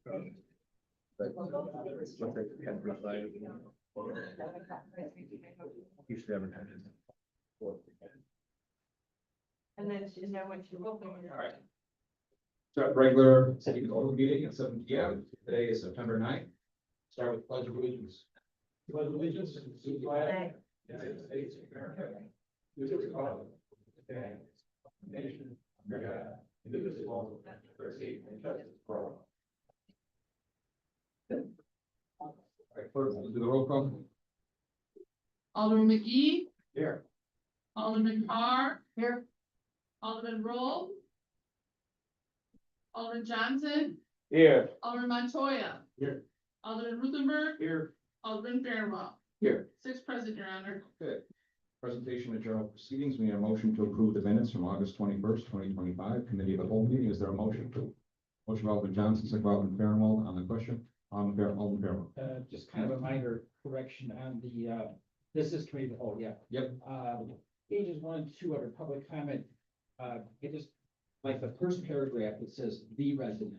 And then you know when you will. All right. Start regular city council meeting at 7 p.m. Today is September 9th. Start with pledge of allegiance. Pledge of allegiance to the flag of the United States of America. To the republic and nation under God, indivisible, with liberty and justice for all. All right, clerk, we'll do the roll call. Alderman McGee, Here. Alderman Carr. Here. Alderman Roll. Alderman Johnson, Here. Alderman Montoya. Here. Alderman Ruthenberg, Here. Alderman Fairwell. Here. 6 present, Your Honor. Good. Presentation of journal proceedings. We need a motion to approve the minutes from August 21st, 2025, committee of the whole meeting. Is there a motion? Motion by Alderman Johnson, second by Alderman Fairwell on the question. Alderman Fairwell. Just kind of a minor correction on the, this is committee of the whole, yeah. Yep. Pages 1 and 2 under public comment, it just, like the first paragraph, it says the resident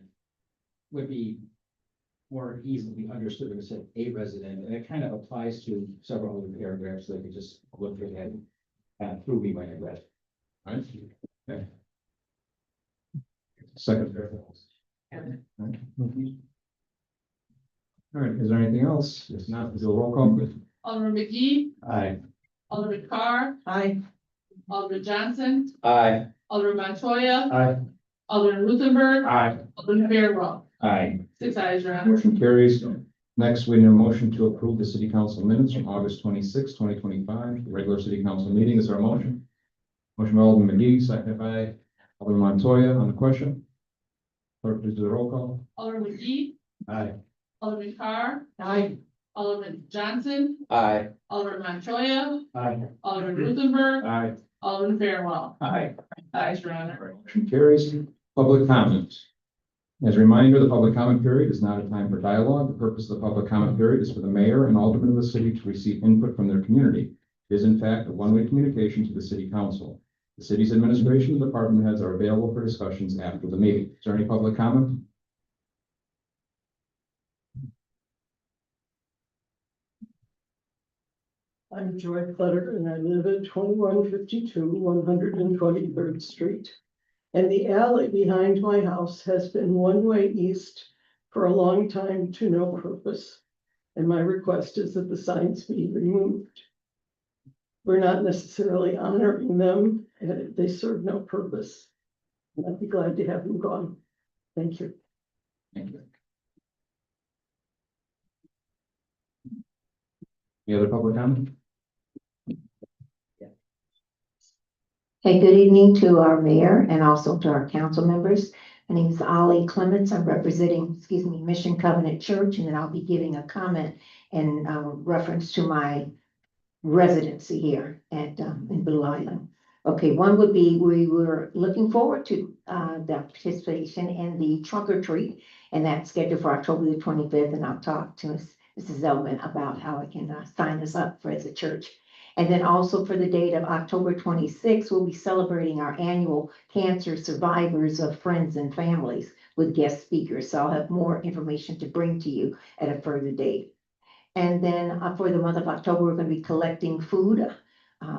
would be more easily understood if it said a resident, and it kind of applies to several other paragraphs, so they could just look ahead through me when I read. All right. Okay. Second. All right, is there anything else? If not, we'll do a roll call, please. Alderman McGee, Aye. Alderman Carr. Aye. Alderman Johnson, Aye. Alderman Montoya. Aye. Alderman Ruthenberg. Aye. Alderman Fairwell. Aye. 6 ayes, Your Honor. Motion carries. Next, we need a motion to approve the city council minutes from August 26, 2025, the regular city council meeting. Is there a motion? Motion by Alderman McGee, seconded by Alderman Montoya on the question. Clerk, please do the roll call. Alderman McGee, Aye. Alderman Carr. Aye. Alderman Johnson, Aye. Alderman Montoya, Aye. Alderman Ruthenberg, Aye. Alderman Fairwell. Aye. Ayes, Your Honor. Motion carries. Public comment. As a reminder, the public comment period is not a time for dialogue. The purpose of the public comment period is for the mayor and aldermen of the city to receive input from their community. It is in fact a one-way communication to the city council. The city's administration and department heads are available for discussions after the meeting. Is there any public comment? I'm Joy Clutter and I live at 2152 123rd Street. And the alley behind my house has been one-way east for a long time to no purpose. And my request is that the signs be removed. We're not necessarily honoring them, and they serve no purpose. And I'd be glad to have them gone. Thank you. Thank you. Any other public comment? Hey, good evening to our mayor and also to our council members. My name is Ollie Clements. I'm representing, Mission Covenant Church, and then I'll be giving a comment in reference to my residency here at in Blue Island. Okay, one would be we were looking forward to the participation in the trunk or treat, and that's scheduled for October the 25th. And I'll talk to Mrs. Zelman about how I can sign us up for as a church. And then also for the date of October 26th, we'll be celebrating our annual Cancer Survivors of Friends and Families with guest speakers. So I'll have more information to bring to you at a further date. And then for the month of October, we're going to be collecting food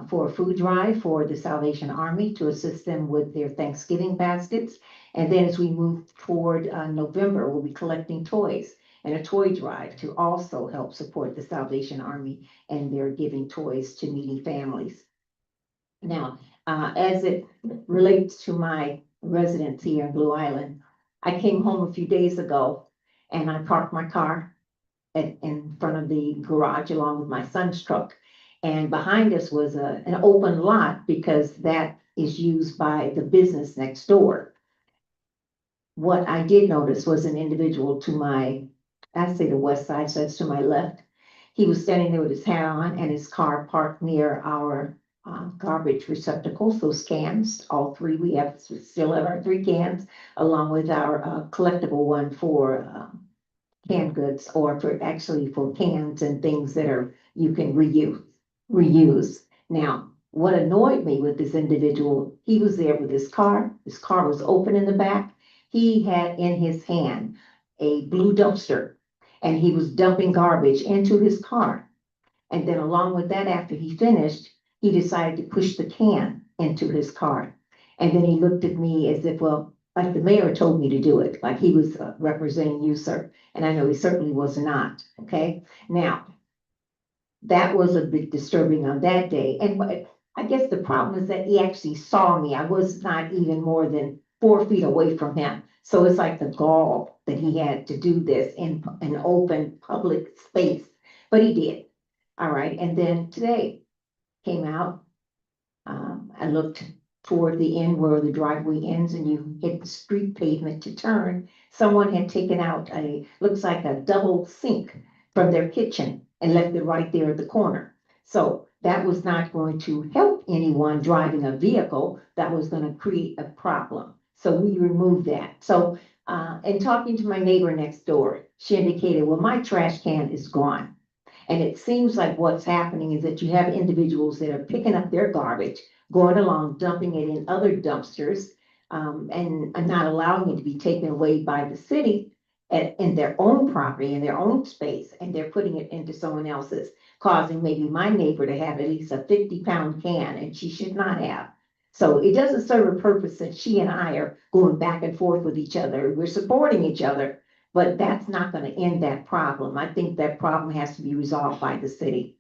for a food drive for the Salvation Army to assist them with their Thanksgiving baskets. And then as we move toward November, we'll be collecting toys and a toy drive to also help support the Salvation Army and their giving toys to needy families. Now, as it relates to my residence here in Blue Island, I came home a few days ago and I parked my car in front of the garage along with my son's truck. And behind us was an open lot because that is used by the business next door. What I did notice was an individual to my, I say the west side, so it's to my left. He was standing there with his hat on and his car parked near our garbage receptacles, those cans, all three. We still have our 3 cans along with our collectible one for canned goods, or for cans and things that are you can reuse. Now, what annoyed me with this individual, he was there with his car was open in the back. He had in his hand a blue dumpster. And he was dumping garbage into his car. And then along with that, after he finished, he decided to push the can into his car. And then he looked at me as if, well, like the mayor told me to do it, like he was representing you, sir. And I know he certainly was not, okay? Now, that was a bit disturbing on that day. And I guess the problem is that he actually saw me. I was not even more than 4 feet away from him. So it's like the gall that he had to do this in an open public space, but he did. All right, and then today came out. I looked toward the end where the driveway ends and you hit the street pavement to turn. Someone had taken out looks like a double sink from their kitchen and left it right there at the corner. So that was not going to help anyone driving a vehicle. That was going to create a problem. So we removed that. So, and talking to my neighbor next door, she indicated, well, my trash can is gone. And it seems like what's happening is that you have individuals that are picking up their garbage, going along, dumping it in other dumpsters, and not allowing it to be taken away by the city in their own property, in their own space, and they're putting it into someone else's, causing maybe my neighbor to have at least a 50-pound can, and she should not have. So it doesn't serve a purpose that she and I are going back and forth with each other. We're supporting each other, but that's not going to end that problem. I think that problem has to be resolved by the city.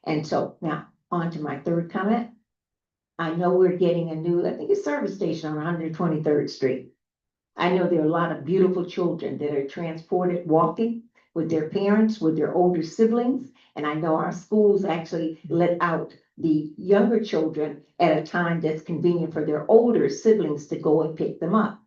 And so now on to my third comment. I know we're getting a new, I think a service station on 123rd Street. I know there are a lot of beautiful children that are transported walking with their parents, with their older siblings. And I know our schools actually let out the younger children at a time that's convenient for their older siblings to go and pick them up.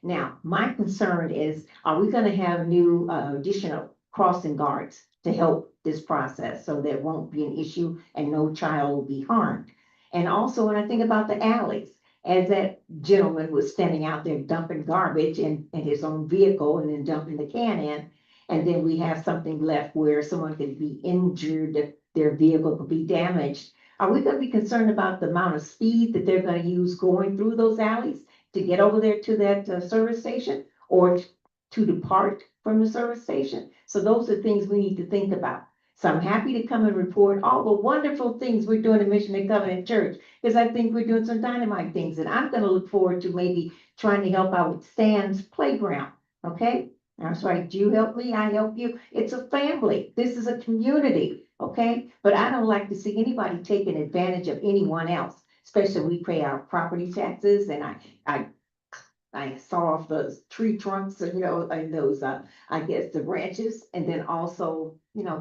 Now, my concern is, are we going to have new additional crossing guards to help this process so there won't be an issue and no child will be harmed? And also, when I think about the alleys, as that gentleman was standing out there dumping garbage in his own vehicle and then dumping the can in, and then we have something left where someone could be injured, if their vehicle could be damaged. Are we going to be concerned about the amount of speed that they're going to use going through those alleys to get over there to that service station or to depart from the service station? So those are things we need to think about. So I'm happy to come and report all the wonderful things we're doing in Mission and Covenant Church, because I think we're doing some dynamite things, and I'm going to look forward to maybe trying to help out with Stan's playground. Okay, that's right. You help me, I help you. It's a family. This is a community. Okay, but I don't like to see anybody taking advantage of anyone else, especially when we pay our property taxes, and I saw off the tree trunks, and and those I guess the branches, and then also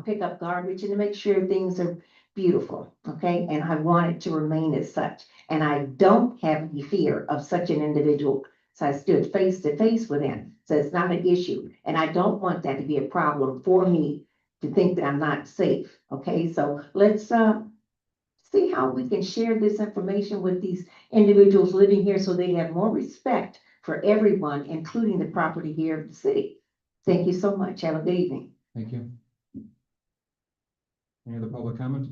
pick up garbage and to make sure things are beautiful. Okay, and I want it to remain as such, and I don't have any fear of such an individual. So I stood face to face with him, so it's not an issue, and I don't want that to be a problem for me to think that I'm not safe. Okay, so let's see how we can share this information with these individuals living here so they have more respect for everyone, including the property here of the city. Thank you so much. Have a good evening. Thank you. Any other public comment?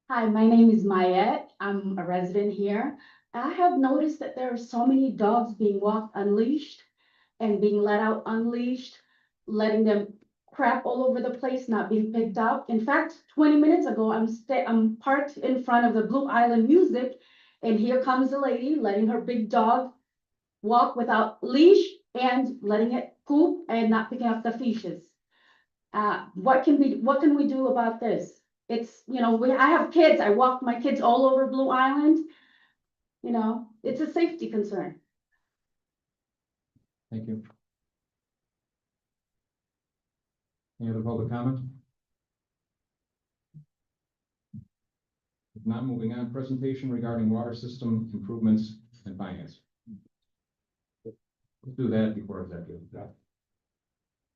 Hi, my name is Mayette. I'm a resident here. I have noticed that there are so many dogs being walked unleashed and being let out unleashed, letting them crap all over the place, not being picked up. In fact, 20 minutes ago, I'm parked in front of the Blue Island Music, and here comes a lady letting her big dog walk without leash and letting it poop and not picking up the feces. What can we do about this? It's, I have kids. I walk my kids all over Blue Island. It's a safety concern. Thank you. Any other public comment? If not, moving on, presentation regarding water system improvements and finance. Let's do that before executive.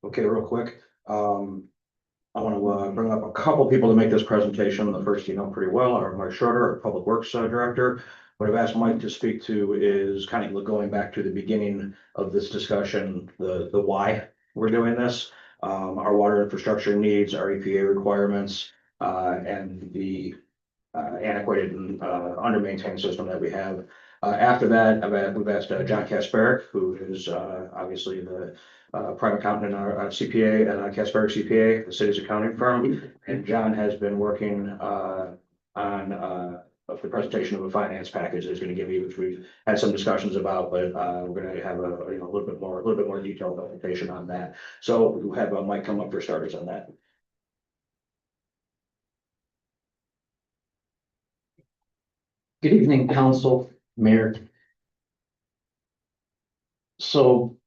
Okay, real quick, I want to bring up a couple people to make this presentation. The first you know pretty well, our Mike Schroeder, our Public Works Director. What I've asked Mike to speak to is kind of going back to the beginning of this discussion, the why we're doing this, our water infrastructure needs, our EPA requirements, and the antiquated and under-maintained system that we have. After that, we've asked John Kasparic, who is obviously the private accountant in our CPA and Kasparic CPA, the city's accounting firm. And John has been working on the presentation of a finance package that he's going to give you, which we've had some discussions about, but we're going to have a little bit more detailed presentation on that. So we'll have Mike come up for starters on that. Good evening, council, mayor. So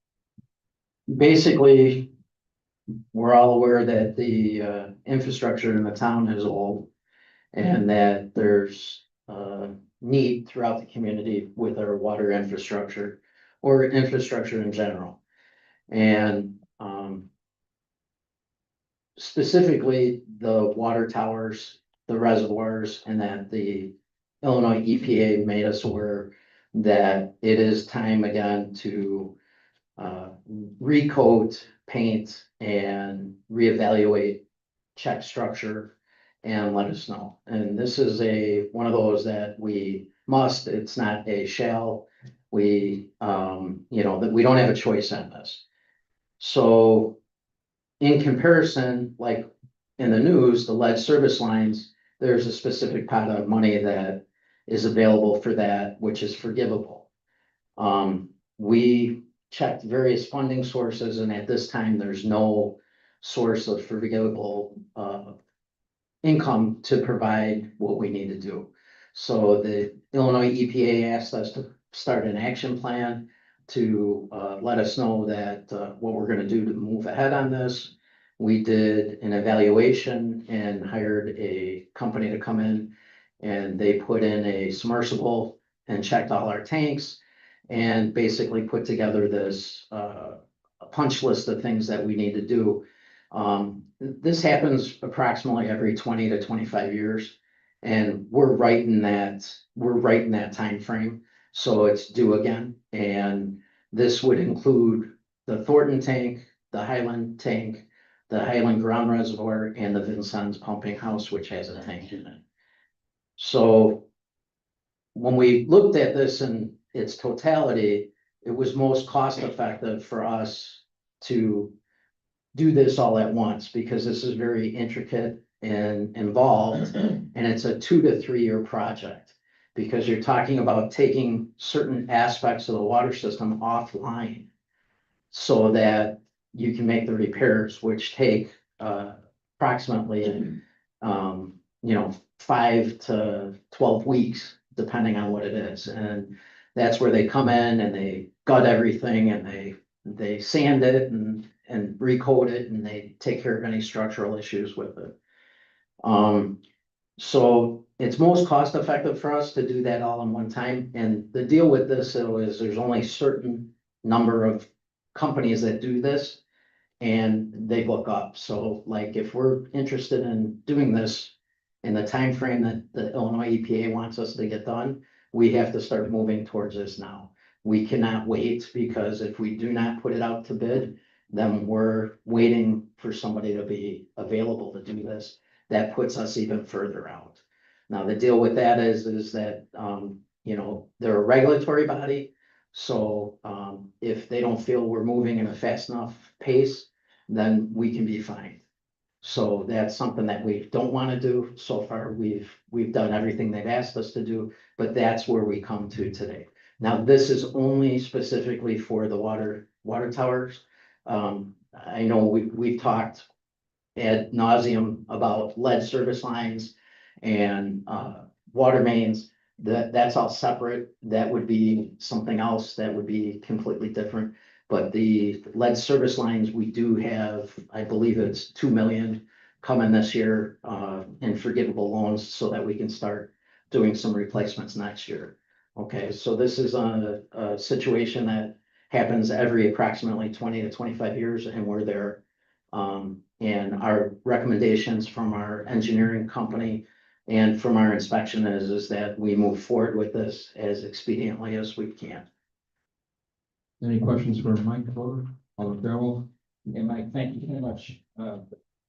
basically, we're all aware that the infrastructure in the town is old and that there's need throughout the community with our water infrastructure or infrastructure in general. And specifically the water towers, the reservoirs, and that the Illinois EPA made us aware that it is time again to recoat, paint, and reevaluate check structure and let us know. And this is one of those that we must, it's not a shall. We, that we don't have a choice on this. So in comparison, like in the news, the lead service lines, there's a specific pot of money that is available for that, which is forgivable. We checked various funding sources, and at this time, there's no source of forgivable income to provide what we need to do. So the Illinois EPA asked us to start an action plan to let us know that what we're going to do to move ahead on this. We did an evaluation and hired a company to come in, and they put in a submersible and checked all our tanks and basically put together this punch list of things that we need to do. This happens approximately every 20 to 25 years, and we're right in that time frame. So it's due again, and this would include the Thornton tank, the Highland tank, the Highland Ground Reservoir, and the Vincennes Pumping House, which has a tank in it. So when we looked at this in its totality, it was most cost effective for us to do this all at once, because this is very intricate and involved, and it's a 2 to 3 year project, because you're talking about taking certain aspects of the water system offline so that you can make the repairs, which take approximately 5 to 12 weeks, depending on what it is. And that's where they come in and they gut everything, and they sand it and recoat it, and they take care of any structural issues with it. So it's most cost effective for us to do that all in one time. And the deal with this though is there's only a certain number of companies that do this, and they book up. So like if we're interested in doing this in the time frame that the Illinois EPA wants us to get done, we have to start moving towards this now. We cannot wait, because if we do not put it out to bid, then we're waiting for somebody to be available to do this. That puts us even further out. Now, the deal with that is that, they're a regulatory body. So if they don't feel we're moving in a fast enough pace, then we can be fined. So that's something that we don't want to do. So far, we've done everything they've asked us to do, but that's where we come to today. Now, this is only specifically for the water towers. I know we've talked ad nauseum about lead service lines and water mains. That's all separate. That would be something else that would be completely different. But the lead service lines, we do have, I believe it's 2 million coming this year in forgivable loans, so that we can start doing some replacements next year. Okay, so this is a situation that happens every approximately 20 to 25 years, and we're there. And our recommendations from our engineering company and from our inspection is that we move forward with this as expediently as we can. Any questions for Mike Fodor, Alderman Fairwell? And Mike, thank you very much.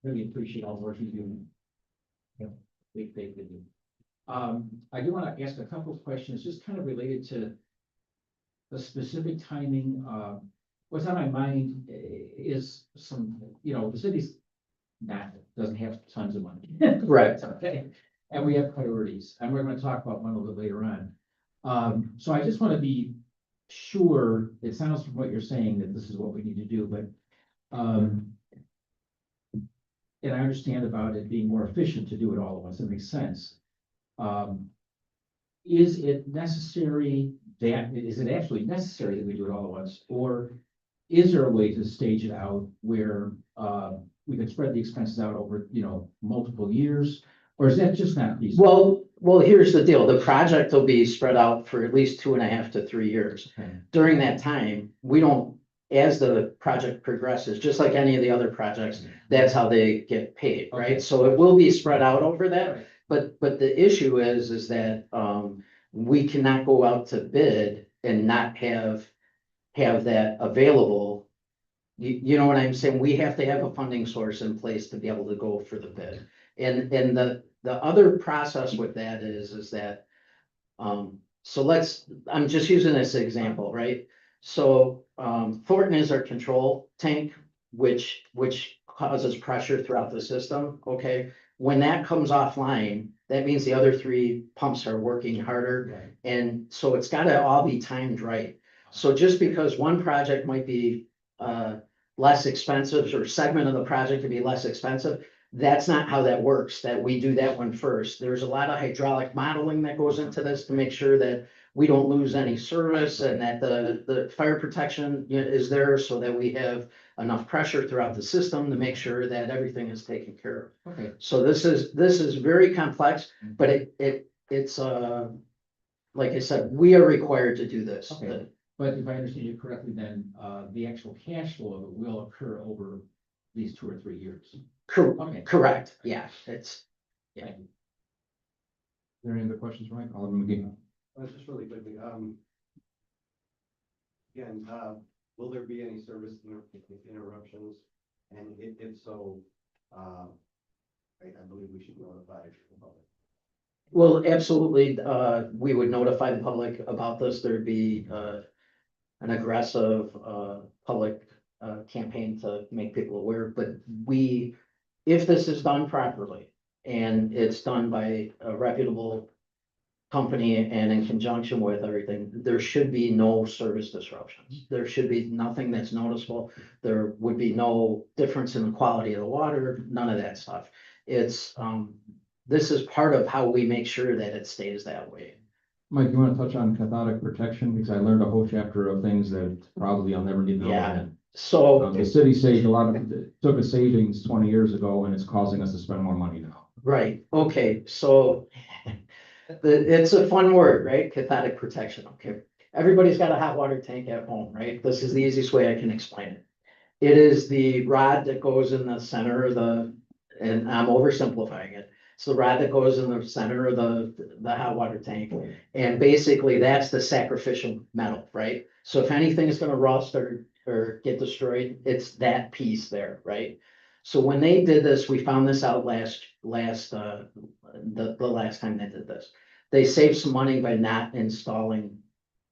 Really appreciate all the work you do. Big, big, big. I do want to ask a couple of questions, just kind of related to the specific timing. What's on my mind is some, the city's doesn't have tons of money. Right. Okay, and we have priorities, and we're gonna talk about one a little bit later on. So I just want to be sure, it sounds from what you're saying that this is what we need to do, but, and I understand about it being more efficient to do it all at once, it makes sense. Is it necessary is it actually necessary that we do it all at once, or is there a way to stage it out where, we can spread the expenses out over, multiple years? Or is that just not feasible? Well, here's the deal. The project will be spread out for at least 2.5 to 3 years. Okay. During that time, we don't, as the project progresses, just like any of the other projects, that's how they get paid, Okay. right? So it will be spread out over that. Right. But the issue is that, we cannot go out to bid and not have that available. You know what I'm saying? We have to have a funding source in place to be able to go for the bid. And the other process with that is that, so I'm just using this example, right? So, Thornton is our control tank, which causes pressure throughout the system, okay? When that comes offline, that means the other 3 pumps are working harder. Right. And so it's gotta all be timed right. So just because one project might be, less expensive, or segment of the project to be less expensive, that's not how that works, that we do that one first. There's a lot of hydraulic modeling that goes into this to make sure that we don't lose any service, and that the fire protection is there so that we have enough pressure throughout the system to make sure that everything is taken care of. Okay. So this is very complex, but it's like I said, we are required to do this. Okay. But if I understand you correctly, then, the actual cash flow of it will occur over these 2 or 3 years. Okay. Correct, yeah, it's, Thank you. Are there any other questions, Mike? Alderman McGee. Just really quickly, again, will there be any service interruptions? And if so, I believe we should notify the public. well, absolutely, we would notify the public about this. There'd be, an aggressive, public, campaign to make people aware, but if this is done properly and it's done by a reputable company and in conjunction with everything, there should be no service disruptions. There should be nothing that's noticeable. There would be no difference in the quality of the water, none of that stuff. It's, this is part of how we make sure that it stays that way. Mike, you want to touch on cathodic protection? Because I learned a whole chapter of things that probably I'll never need to know Yeah. again. So, The city saved took a savings 20 years ago, and it's causing us to spend more money now. right, okay, so it's a fun word, right? Cathodic protection, okay. Everybody's got a hot water tank at home, right? This is the easiest way I can explain it. It is the rod that goes in the center of and I'm oversimplifying it. It's the rod that goes in the center of the hot water tank. And basically that's the sacrificial metal, right? So if anything is gonna rust or get destroyed, it's that piece there, right? So when they did this, we found this out the last time they did this. They saved some money by not installing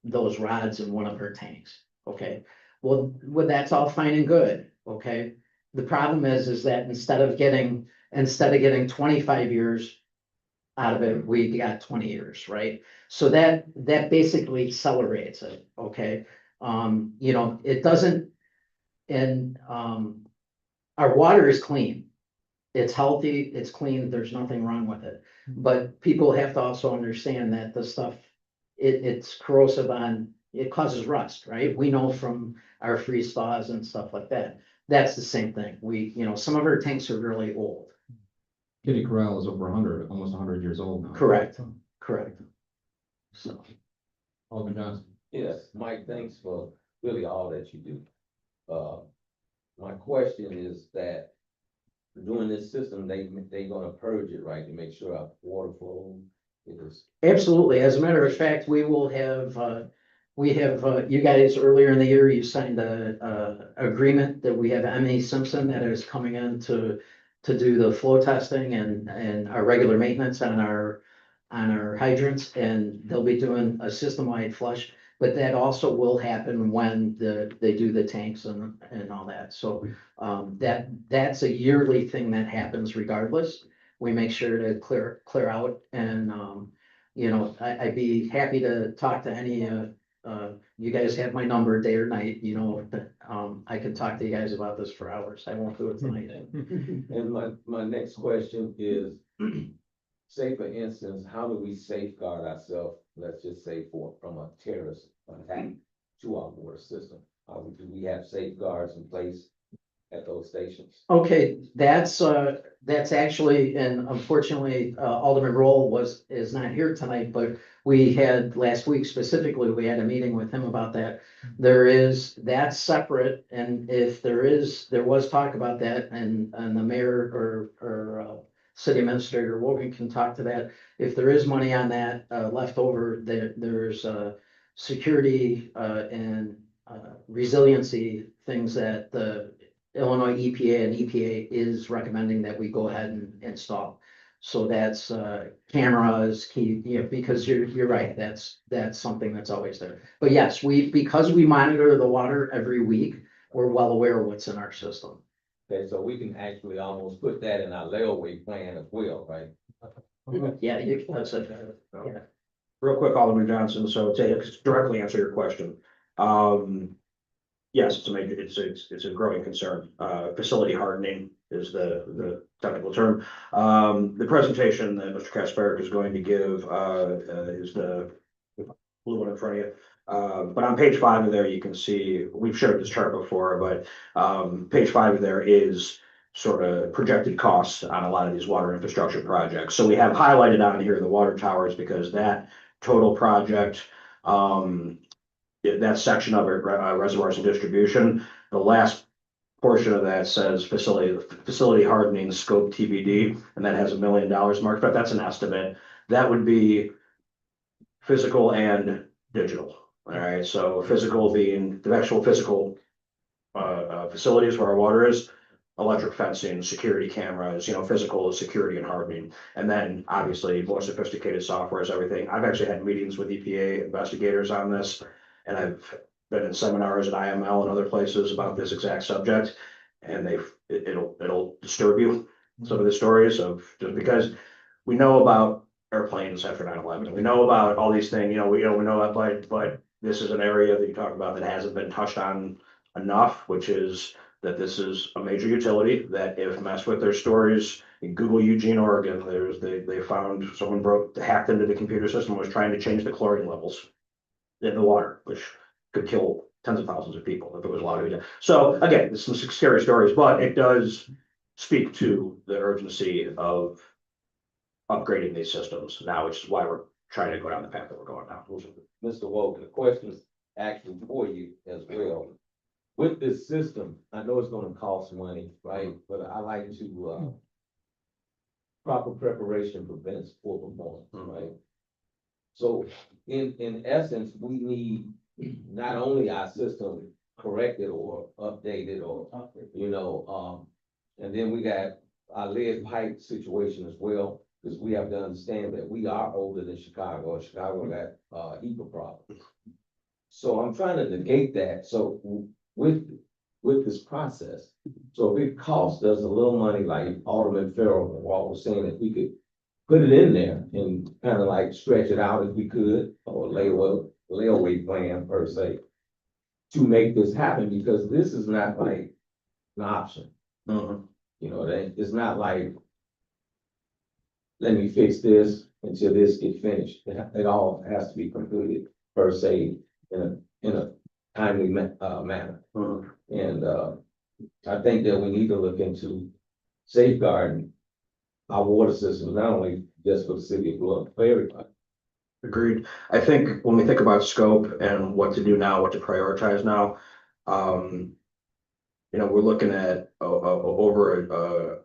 those rods in one of her tanks, okay? Well, that's all fine and good, okay? The problem is that instead of getting 25 years out of it, we got 20 years, right? So that basically accelerates it, okay? It doesn't, and, our water is clean. It's healthy, it's clean, there's nothing wrong with it. But people have to also understand that the stuff, it's corrosive it causes rust, right? We know from our freeze thaws and stuff like that. That's the same thing. Some of our tanks are really old. Kitty Corral is over 100, almost 100 years old now. Correct. So, Alderman Johnson. Yes, Mike, thanks for really all that you do. My question is that doing this system, they gonna purge it, right, to make sure our water flow is. absolutely. As a matter of fact, we will have, you guys earlier in the year, you signed a agreement that we have M.A. Simpson that is coming in to do the flow testing and our regular maintenance on on our hydrants, and they'll be doing a system-wide flush. But that also will happen when they do the tanks and all that. So, that's a yearly thing that happens regardless. We make sure to clear out and, you know, I'd be happy to talk to any, you guys have my number day or night, you know, I can talk to you guys about this for hours. I won't do it tonight. And my next question is, say for instance, how do we safeguard ourselves, let's just say from a terrorist attack to our water system? Do we have safeguards in place at those stations? Okay, that's actually, and unfortunately, Alderman Roll is not here tonight, but we had last week specifically, we had a meeting with him about that. That's separate, and if there was talk about that, and the mayor or city administrator Wogan can talk to that. If there is money on that, left over, there's security, and resiliency things that the Illinois EPA and EPA is recommending that we go ahead and install. So that's cameras, because you're right, that's something that's always there. But yes, because we monitor the water every week, we're well aware of what's in our system. Okay, so we can actually almost put that in our layaway plan as well, right? Yeah, that's it. Yeah. Real quick, Alderman Johnson, so to directly answer your question. Yes, it's a growing concern. Facility hardening is the technical term. The presentation that Mr. Kasparic is going to give, is the blue one in front of you. But on page 5 of there, you can see, we've showed this chart before, but, page 5 of there is sort of projected costs on a lot of these water infrastructure projects. So we have highlighted on here the water towers because that total project, that section of it, reservoirs and distribution, the last portion of that says facility hardening scope TBD, and that has $1 million marked, but that's an estimate. That would be physical and digital. All right, so physical being the actual physical facilities where our water is, electric fencing, security cameras, physical security and hardening. And then obviously more sophisticated software is everything. I've actually had meetings with EPA investigators on this, and I've been in seminars at IML and other places about this exact subject. And it'll disturb you, some of the stories of, just because we know about airplanes after 9/11, we know about all these things, we know that, but this is an area that you talk about that hasn't been touched on enough, which is that this is a major utility that if messed with their stories, in Google Eugene, Oregon, they found someone hacked into the computer system, was trying to change the chlorine levels in the water, which could kill tens of thousands of people if it was allowed to. So again, there's some scary stories, but it does speak to the urgency of upgrading these systems now, which is why we're trying to go down the path that we're going down. Mr. Wogan, the question is actually for you as well. With this system, I know it's gonna cost money, right? But I like to, proper preparation prevents poor performance, right? So in essence, we need not only our system corrected or updated or, and then we got our lead pipe situation as well, because we have to understand that we are older than Chicago. Chicago got HEPA problems. So I'm trying to negate that. So with this process, so if it costs us a little money, like Alderman Farrell and Walt was saying, if we could put it in there and kind of like stretch it out if we could, or layaway plan per se, to make this happen, because this is not like an option. It's not like, let me fix this until this gets finished. It all has to be completed per se in a timely manner. And I think that we need to look into safeguarding our water systems, not only just for the city of Bluff, but for everybody. Agreed. I think when we think about scope and what to do now, what to prioritize now, we're looking at over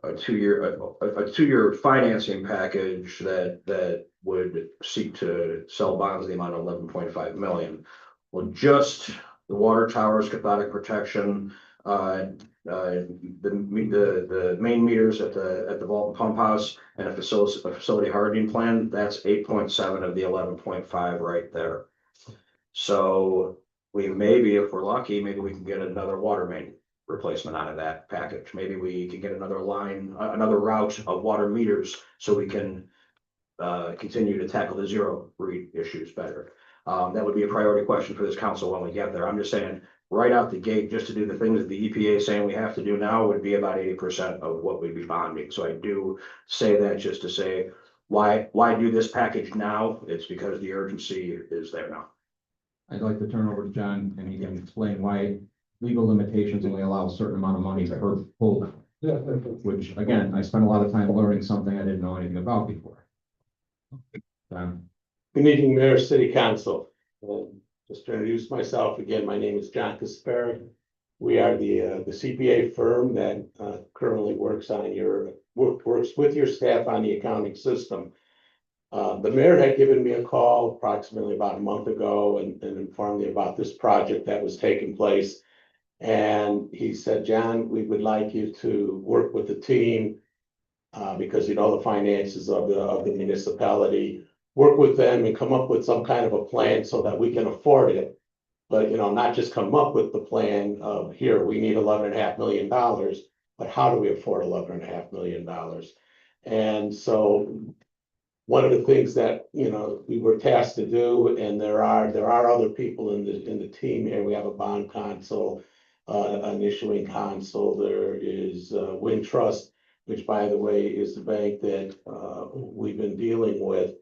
a 2-year financing package that would seek to sell bonds in the amount of 11.5 million. Well, just the water towers, cathodic protection, The main meters at the Walton Pump House and a facility hardening plan, that's 8.7 of the 11.5 right there. So we maybe, if we're lucky, maybe we can get another water main replacement out of that package. Maybe we can get another line, another route of water meters so we can continue to tackle the zero read issues better. That would be a priority question for this council when we get there. I'm just saying, right out the gate, just to do the things that the EPA is saying we have to do now would be about 80% of what we'd be bonding. So I do say that just to say, why do this package now? It's because the urgency is there now. I'd like to turn over to John and he can explain why legal limitations only allow a certain amount of money per pull. Which, again, I spent a lot of time learning something I didn't know anything about before. John? Good evening, Mayor, City Council. Just to introduce myself again, my name is John Kaspari. We are the CPA firm that currently works with your staff on the accounting system. The mayor had given me a call approximately about a month ago and informed me about this project that was taking place. And he said, John, we would like you to work with the team because you know the finances of the municipality. Work with them and come up with some kind of a plan so that we can afford it. But, not just come up with the plan of here, we need $11.5 million, but how do we afford $11.5 million? And so one of the things that, we were tasked to do, and there are other people in the team here. We have a bond counsel, an issuing counsel. There is Wintrust, which by the way, is the bank that we've been dealing with,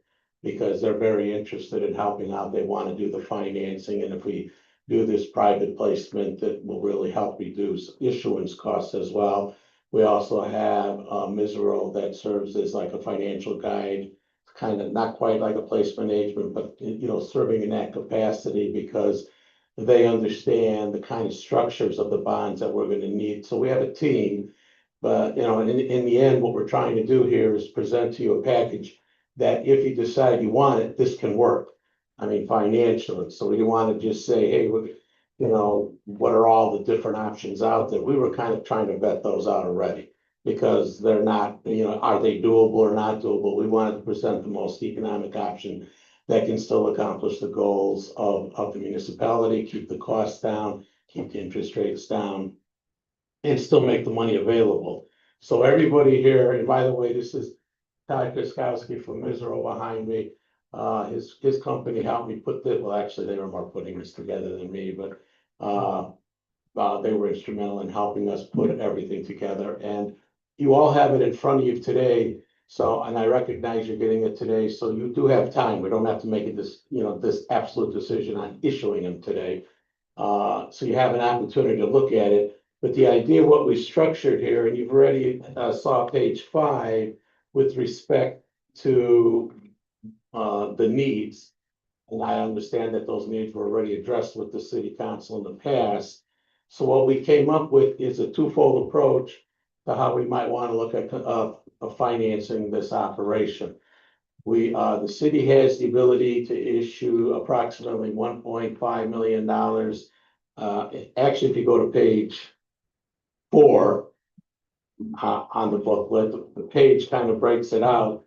because they're very interested in helping out. They want to do the financing, and if we do this private placement, that will really help reduce issuance costs as well. We also have Mizero that serves as like a financial guide, kind of not quite like a placement agent, but serving in that capacity because they understand the kind of structures of the bonds that we're going to need. So we have a team, but in the end, what we're trying to do here is present to you a package that if you decide you want it, this can work. I mean, financially. So we don't want to just say, hey, what are all the different options out there? We were kind of trying to vet those out already because they're not, are they doable or not doable? We wanted to present the most economic option that can still accomplish the goals of the municipality, keep the costs down, keep the interest rates down, and still make the money available. So everybody here, and by the way, this is Ty Kuskowski from Mizero behind me. His company helped me put this, well, actually, they were more putting this together than me, but they were instrumental in helping us put everything together. And you all have it in front of you today. So, and I recognize you're getting it today. So you do have time. We don't have to make it this absolute decision on issuing them today. So you have an opportunity to look at it. But the idea, what we structured here, and you've already saw page 5 with respect to the needs. And I understand that those needs were already addressed with the city council in the past. So what we came up with is a twofold approach to how we might want to look at financing this operation. The city has the ability to issue approximately $1.5 million. Actually, if you go to page 4 on the booklet, the page kind of breaks it out,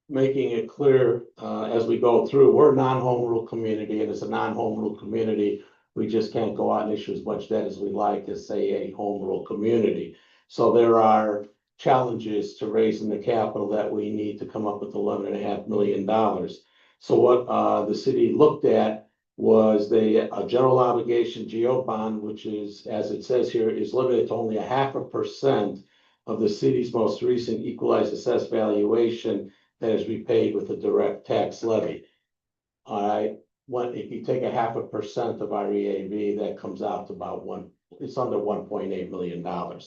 making it clear as we go through. We're a non-home rule community, and as a non-home rule community, we just can't go out and issue as much debt as we like as, say, a home rule community. So there are challenges to raising the capital that we need to come up with $11.5 million. So what the city looked at was a general obligation GO bond, which is, as it says here, is limited to only 0.5% of the city's most recent equalized assessed valuation that is repaid with a direct tax levy. All right. If you take 0.5% of our EAV, that comes out to about it's under $1.8 million.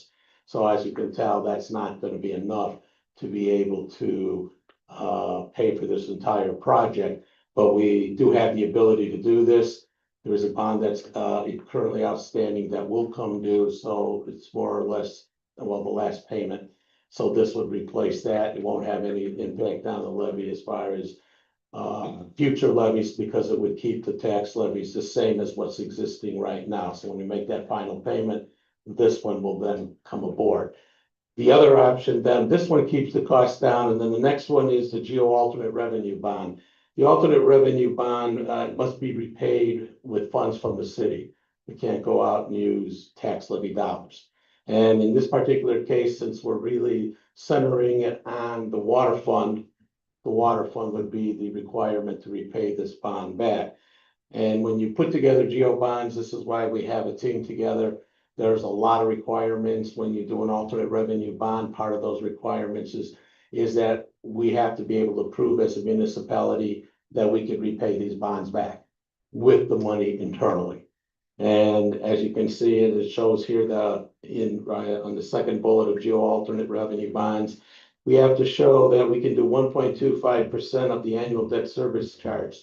So as you can tell, that's not going to be enough to be able to pay for this entire project. But we do have the ability to do this. There is a bond that's currently outstanding that will come due. So it's more or less, well, the last payment. So this would replace that. It won't have any impact on the levy as far as future levies because it would keep the tax levies the same as what's existing right now. So when we make that final payment, this one will then come aboard. The other option then, this one keeps the cost down, and then the next one is the GEO alternate revenue bond. The alternate revenue bond must be repaid with funds from the city. We can't go out and use tax levy dollars. And in this particular case, since we're really centering it on the water fund would be the requirement to repay this bond back. And when you put together GEO bonds, this is why we have a team together. There's a lot of requirements when you do an alternate revenue bond. Part of those requirements is that we have to be able to prove as a municipality that we could repay these bonds back with the money internally. And as you can see, it shows here on the second bullet of GEO alternate revenue bonds, we have to show that we can do 1.25% of the annual debt service charge.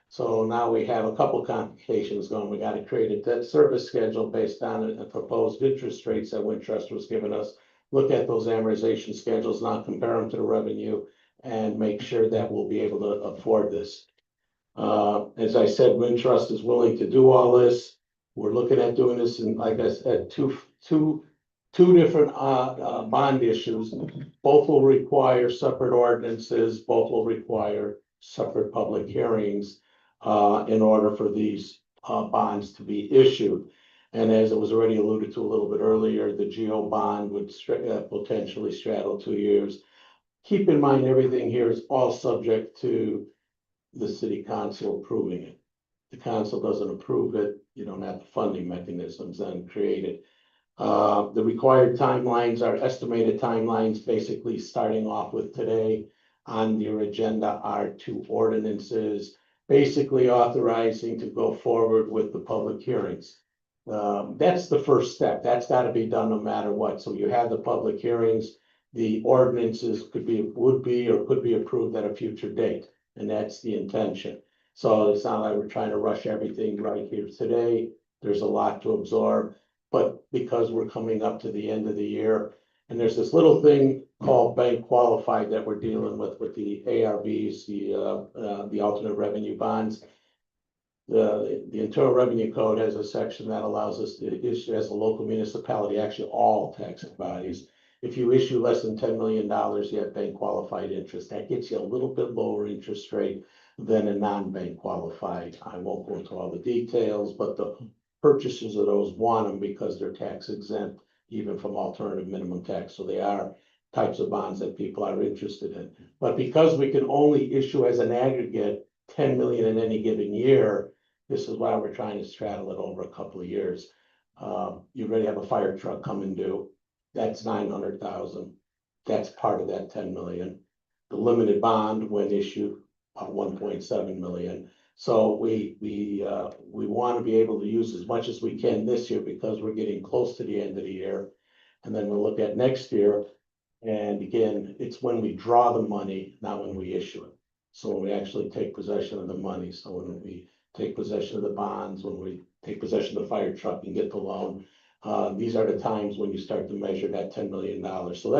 So now we have a couple complications going. We got to create a debt service schedule based on the proposed interest rates that Wintrust was giving us. Look at those amortization schedules, now compare them to the revenue and make sure that we'll be able to afford this. As I said, Wintrust is willing to do all this. We're looking at doing this in, like I said, two different bond issues. Both will require separate ordinances. Both will require separate public hearings in order for these bonds to be issued. And as it was already alluded to a little bit earlier, the GEO bond would potentially straddle 2 years. Keep in mind, everything here is all subject to the city council approving it. The council doesn't approve it, you don't have the funding mechanisms then created. The required timelines are estimated timelines, basically starting off with today. On your agenda are 2 ordinances, basically authorizing to go forward with the public hearings. That's the first step. That's got to be done no matter what. So you have the public hearings, the ordinances would be or could be approved at a future date, and that's the intention. So it's not like we're trying to rush everything right here today. There's a lot to absorb, but because we're coming up to the end of the year, and there's this little thing called bank qualified that we're dealing with the ARBs, the alternate revenue bonds. The Internal Revenue Code has a section that allows us to issue as a local municipality, actually all taxing bodies. If you issue less than $10 million, you have bank qualified interest. That gets you a little bit lower interest rate than a non-bank qualified. I won't go into all the details, but the purchasers of those want them because they're tax exempt, even from alternative minimum tax. So they are types of bonds that people are interested in. But because we can only issue as an aggregate 10 million in any given year, this is why we're trying to straddle it over a couple of years. You already have a fire truck coming due. That's 900,000. That's part of that 10 million. The limited bond when issued, 1.7 million. So we want to be able to use as much as we can this year because we're getting close to the end of the year. And then we'll look at next year. And again, it's when we draw the money, not when we issue it. So when we actually take possession of the money. So when we take possession of the bonds, when we take possession of the fire truck and get the loan, these are the times when you start to measure that $10 million. So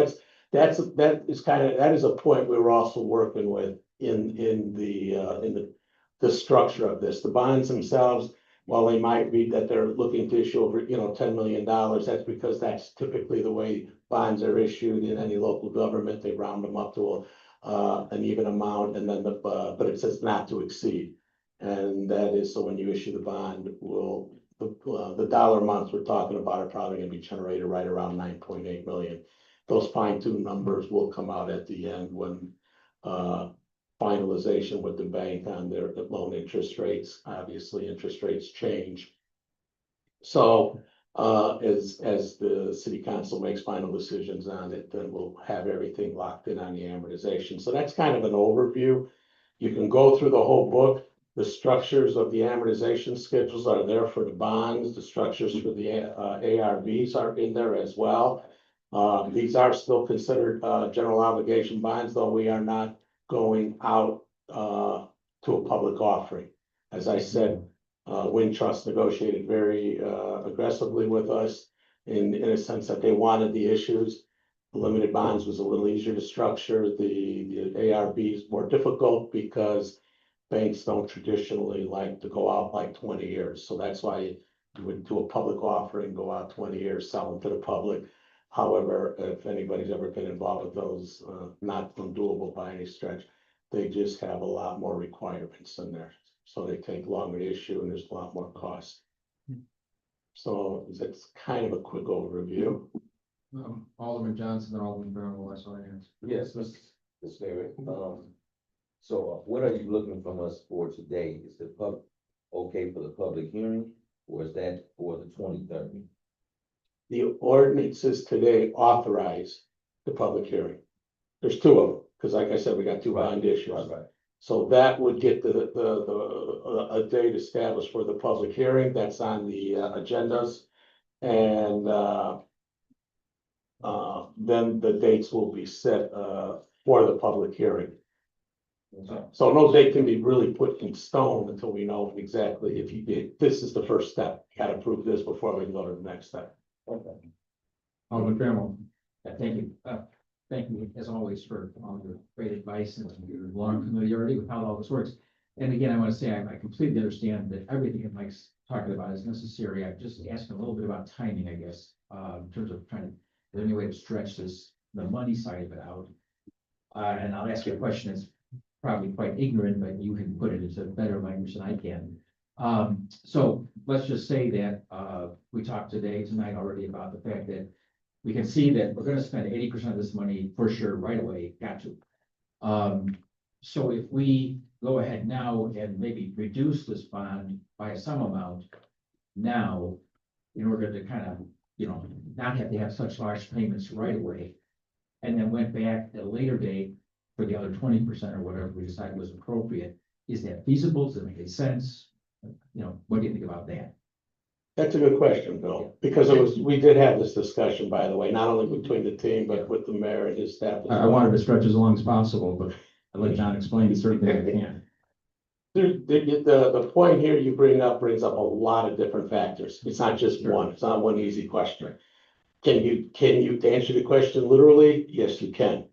that is a point we're also working with in the structure of this. The bonds themselves, while they might read that they're looking to issue over, $10 million, that's because that's typically the way bonds are issued in any local government. They round them up to an even amount, and then but it says not to exceed. And that is, so when you issue the bond, the dollar amounts we're talking about are probably going to be generated right around 9.8 million. Those fine-tuned numbers will come out at the end when finalization with the bank on their loan interest rates. Obviously, interest rates change. So as the city council makes final decisions on it, then we'll have everything locked in on the amortization. So that's kind of an overview. You can go through the whole book. The structures of the amortization schedules are there for the bonds. The structures for the ARVs are in there as well. These are still considered general obligation bonds, though we are not going out to a public offering. As I said, Wintrust negotiated very aggressively with us in a sense that they wanted the issues. The limited bonds was a little easier to structure. The ARB is more difficult because banks don't traditionally like to go out like 20 years, so that's why you would do a public offering, go out 20 years, sell them to the public. However, if anybody's ever been involved with those, not undoable by any stretch, they just have a lot more requirements in there. So they take longer to issue and there's a lot more cost. So that's kind of a quick overview. Alderman Johnson and Alderman Brown will also answer. Yes, Mr. Sperry, so what are you looking from us for today? Is the okay for the public hearing, or is that for the 23rd? The ordinances today authorize the public hearing. There's two of them, because like I said, we got two bond issues. Right. So that would get a date established for the public hearing. That's on the agendas. And then the dates will be set for the public hearing. So no date can be really put in stone until we know exactly if you did, this is the first step. You gotta prove this before we can go to the next step. Okay. Alderman Trammell. Thank you. Thank you as always for all your great advice and your long familiarity with how all this works. And again, I want to say I completely understand that everything that Mike's talking about is necessary. I'm just asking a little bit about timing, I guess, in terms of trying to, is there any way to stretch this, the money side of it out? And I'll ask you a question that's probably quite ignorant, but you can put it into better language than I can. So let's just say that we talked tonight already about the fact that we can see that we're gonna spend 80% of this money for sure right away, got to. So if we go ahead now and maybe reduce this bond by some amount now, in order to kind of, not have to have such large payments right away, and then went back at a later date for the other 20% or whatever we decided was appropriate, is that feasible? Does it make any sense? What do you think about that? That's a good question, Bill, because we did have this discussion, by the way, not only between the team, but with the mayor and his staff. I wanted to stretch as long as possible, but I'll let John explain certainly I can. The point here you bring up brings up a lot of different factors. It's not just one. It's not one easy question. Can you answer the question literally? Yes, you can.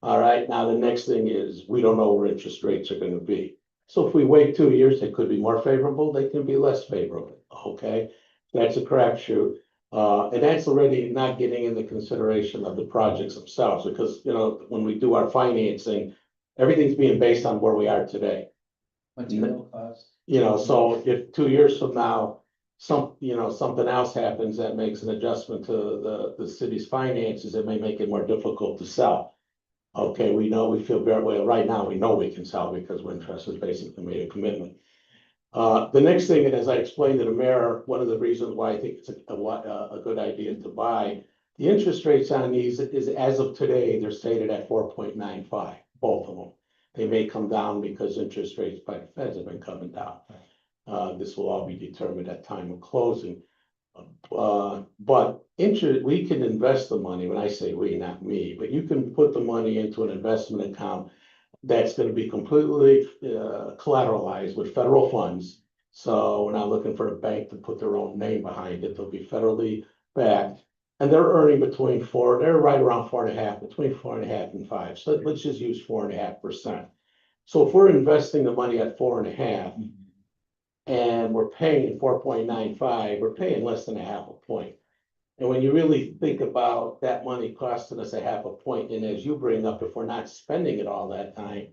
All right, now the next thing is, we don't know where interest rates are gonna be. So if we wait 2 years, they could be more favorable, they can be less favorable, okay? That's a crapshoot. And that's already not getting into consideration of the projects themselves, because, when we do our financing, everything's being based on where we are today. Material costs. So if 2 years from now, something else happens that makes an adjustment to the city's finances, it may make it more difficult to sell. Okay, we feel very well, right now, we know we can sell because Wintrust has basically made a commitment. The next thing, and as I explained to the mayor, one of the reasons why I think it's a good idea to buy, the interest rates on these is, as of today, they're stated at 4.95, both of them. They may come down because interest rates by the feds have been coming down. This will all be determined at time of closing. But we can invest the money, when I say we, not me, but you can put the money into an investment account that's gonna be completely collateralized with federal funds. So we're not looking for a bank to put their own name behind it. They'll be federally backed. And they're earning they're right around 4.5, between 4.5 and 5. So let's just use 4.5%. So if we're investing the money at 4.5, and we're paying 4.95, we're paying less than 0.5 point. And when you really think about that money costing us 0.5 point, and as you bring up, if we're not spending it all that time,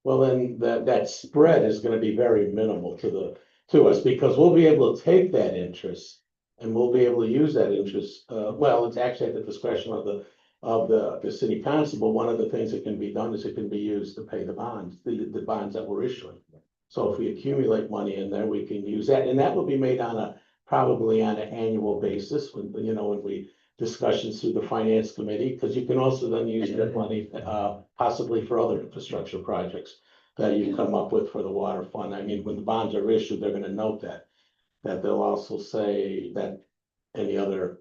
well, then that spread is gonna be very minimal to us, because we'll be able to take that interest and we'll be able to use that interest. Well, it's actually at the discretion of the city constable. One of the things that can be done is it can be used to pay the bonds, the bonds that we're issuing. So if we accumulate money in there, we can use that, and that will be made probably on an annual basis when we discussions through the finance committee, because you can also then use that money possibly for other infrastructure projects that you come up with for the water fund. I mean, when the bonds are issued, they're gonna note that they'll also say that any other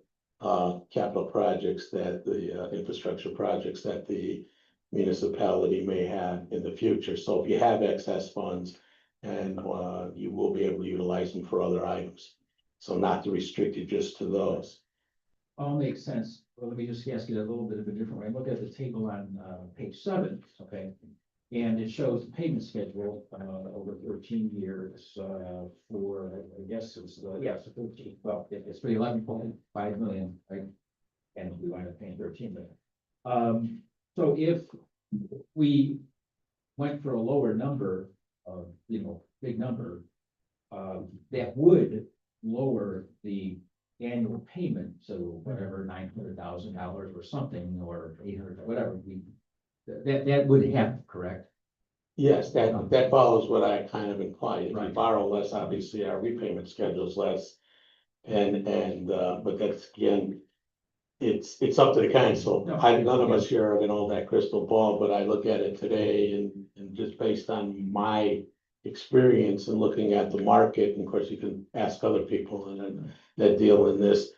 capital projects that the infrastructure projects that the municipality may have in the future. So if you have excess funds, and you will be able to utilize them for other items. So not to restrict it just to those. All makes sense. Well, let me just ask you a little bit of a different way. Look at the table on page 7, okay? And it shows the payment schedule, over 13 years, for, I guess it's, yes, 13, well, it's for 11.5 million, right? And we wind up paying 13 million. So if we went for a lower number, big number, that would lower the annual payment, so whatever, $900,000 or something, or 800, whatever, that would happen, correct? Yes, that follows what I kind of implied. If you borrow less, obviously our repayment schedule is less. But that's again, it's up to the council. No. None of us here are gonna hold that crystal ball, but I look at it today and just based on my experience and looking at the market, and of course you can ask other people that deal in this.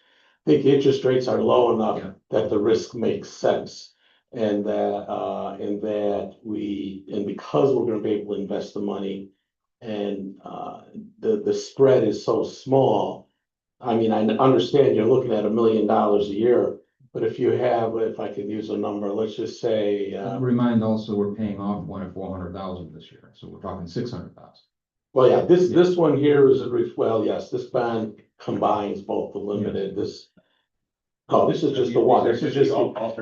I think interest rates are low enough that the risk makes sense. And that because we're gonna be able to invest the money and the spread is so small. I mean, I understand you're looking at $1 million a year, but if I could use a number, let's just say, Remind also, we're paying off one at 400,000 this year, so we're talking 600,000. well, yeah, this one here is yes, this bond combines both the limited, this is just the one, this is just,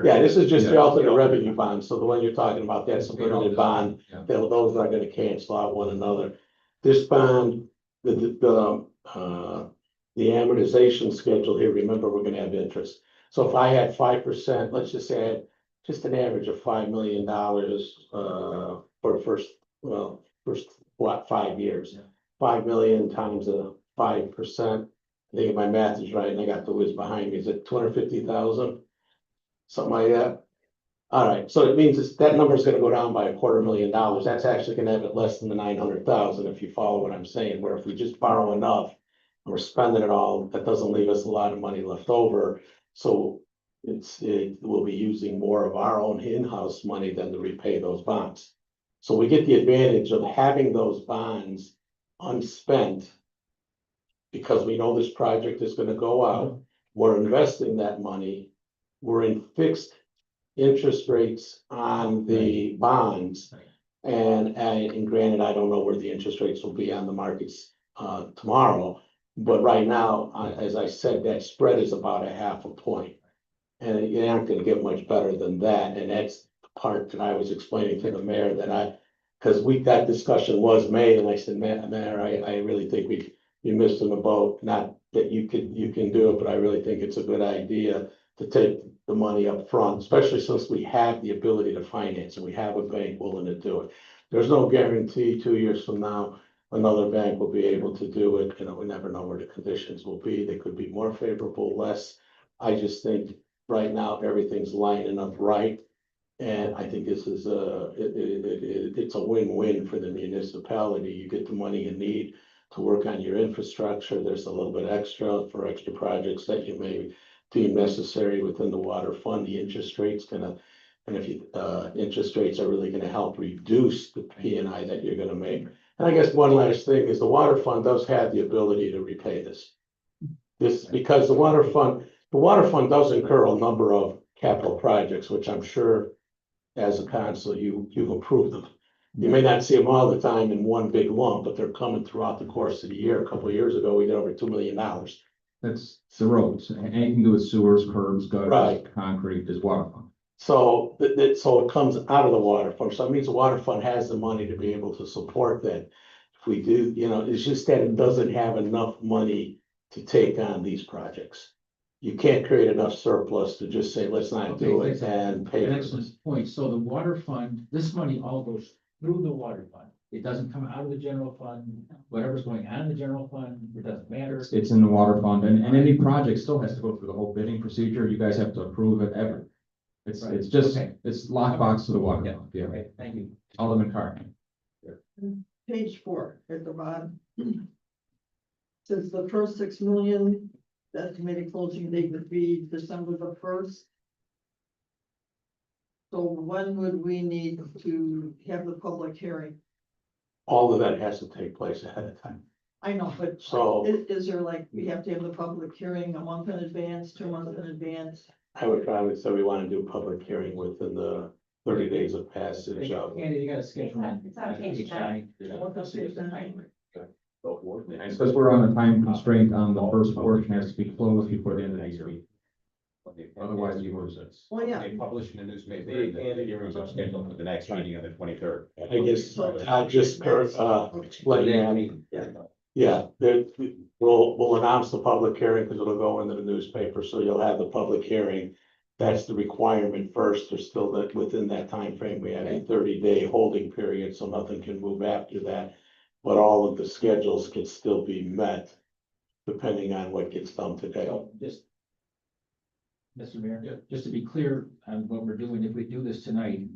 this is just the alternate revenue bond, so the one you're talking about, that's a limited bond, those are gonna cancel out one another. This bond, the amortization schedule here, remember, we're gonna have interest. So if I had 5%, let's just say I had just an average of $5 million, for the first 5 years. 5 million times 5%. I think if my math is right, and I got the whiz behind me, is it 250,000? Something like that. All right, so it means that number is gonna go down by $250,000. That's actually gonna have it less than the 900,000, if you follow what I'm saying, where if we just borrow enough and we're spending it all, that doesn't leave us a lot of money left over. So we'll be using more of our own in-house money than to repay those bonds. So we get the advantage of having those bonds unspent because we know this project is gonna go out. We're investing that money. We're in fixed interest rates on the bonds. And granted, I don't know where the interest rates will be on the markets tomorrow. But right now, as I said, that spread is about 0.5 point. And you aren't gonna get much better than that. And that's the part that I was explaining to the mayor because that discussion was made, and I said, Mayor, I really think we missed on the boat. Not that you can do it, but I really think it's a good idea to take the money up front, especially since we have the ability to finance and we have a bank willing to do it. There's no guarantee 2 years from now another bank will be able to do it. We never know where the conditions will be. They could be more favorable, less. I just think right now everything's lining up right. And I think this is it's a win-win for the municipality. You get the money you need to work on your infrastructure. There's a little bit extra for extra projects that you may deem necessary within the water fund. The interest rate's gonna, and if interest rates are really gonna help reduce the P&I that you're gonna make. And I guess one last thing is the water fund does have the ability to repay this. Because the water fund does incur a number of capital projects, which I'm sure as a council, you've approved them. You may not see them all the time in one big lump, but they're coming throughout the course of the year. A couple of years ago, we did over $2 million. That's the roads, anything to do with sewers, curbs, gutters, Right. concrete is water fund. So it comes out of the water fund. So it means the water fund has the money to be able to support that. If we do, it's just that it doesn't have enough money to take on these projects. You can't create enough surplus to just say, let's not do it and pay. An excellent point. So the water fund, this money all goes through the water fund. It doesn't come out of the general fund. Whatever's going on in the general fund, it doesn't matter. It's in the water fund, and any project still has to go through the whole bidding procedure. You guys have to approve it ever. It's just, Okay. it's lockbox to the water fund. Yeah. Okay, thank you. Alderman Carney. Page 4 at the bottom. Says the first 6 million, the estimated closing date would be December 1st. So when would we need to have the public hearing? All of that has to take place ahead of time. I know, but So- is there we have to have the public hearing a month in advance, 2 months in advance? I would probably say we want to do a public hearing within the 30 days of passage of. Andy, you gotta schedule on. It's on page nine. And because we're on a time constraint on the first portion has to be closed before the end of the year. Otherwise, you lose it. Well, yeah. They publish in the newspaper, and the hearings are scheduled for the next meeting on the 23rd. I guess I just, explain that. Yeah, we'll announce the public hearing because it'll go into the newspaper, so you'll have the public hearing. That's the requirement first. There's still that within that time frame, we have a 30-day holding period, so nothing can move after that. But all of the schedules can still be met depending on what gets done today. So just. Mr. Mayor, just to be clear on what we're doing, if we do this tonight,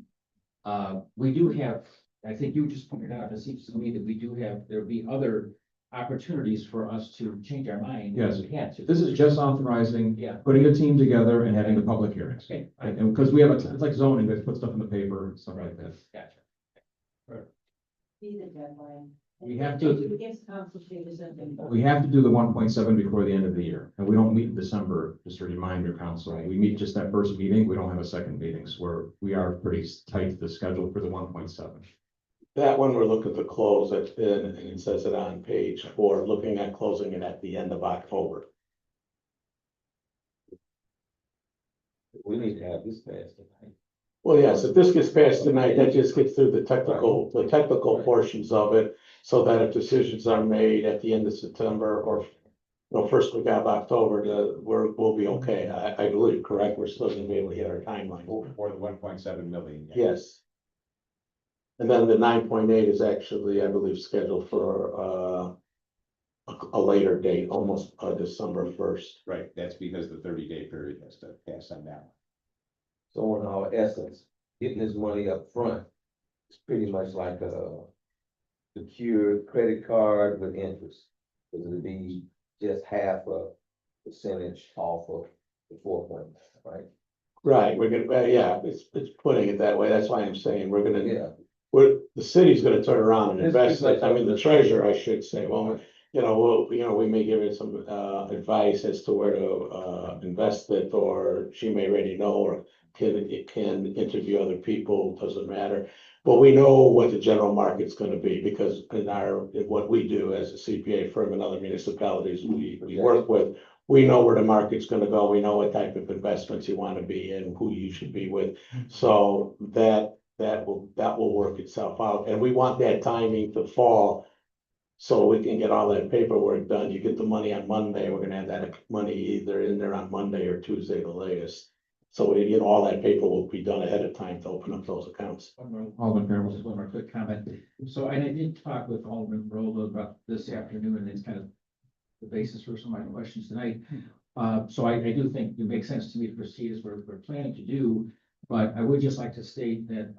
we do have, I think you just pointed out, it seems to me that we do have, there'll be other opportunities for us to change our mind. Yes. If we had to. This is just authorizing, Yeah. putting a team together and having the public hearings. Okay. And because we have, it's like zoning, they put stuff in the paper and stuff like that. Gotcha. Be the deadline. We have to- It gets complicated, something. We have to do the 1.7 before the end of the year, and we don't meet in December, just a reminder, council. We meet just that first meeting, we don't have a second meeting, so we are pretty tight to the schedule for the 1.7. That one we're looking to close at, and it says it on page 4, looking at closing it at the end of October. We need to have this passed tonight. Well, yes, if this gets passed tonight, that just gets through the technical portions of it, so that if decisions are made at the end of September or first week of October, we'll be okay. I believe, correct? We're still gonna be able to hit our timeline. For the 1.7 million. Yes. And then the 9.8 is actually, I believe, scheduled for a later date, almost December 1st. Right, that's because the 30-day period has to pass on that. So in our essence, getting this money up front is pretty much like a secured credit card with interest. Because it'll be just half a percentage off of the 4 right? Right, we're gonna, yeah, it's putting it that way. That's why I'm saying we're gonna, Yeah. the city's gonna turn around and This invest is like- it. I mean, the treasurer, I should say, well, we may give it some advice as to where to invest it, or she may already know, or can interview other people, doesn't matter. But we know what the general market's gonna be, because in what we do as a CPA firm and other municipalities we work with, we know where the market's gonna go, we know what type of investments you wanna be in, who you should be with. So that will work itself out, and we want that timing to fall so we can get all that paperwork done. You get the money on Monday, we're gonna have that money either in there on Monday or Tuesday the latest. So all that paper will be done ahead of time to open up those accounts. Alderman Fairwell. Just one more quick comment. So, and I did talk with Alderman Rolla about this afternoon, and it's kind of the basis for some of my questions tonight. So I do think it makes sense to me to proceed as we're planning to do. But I would just like to state that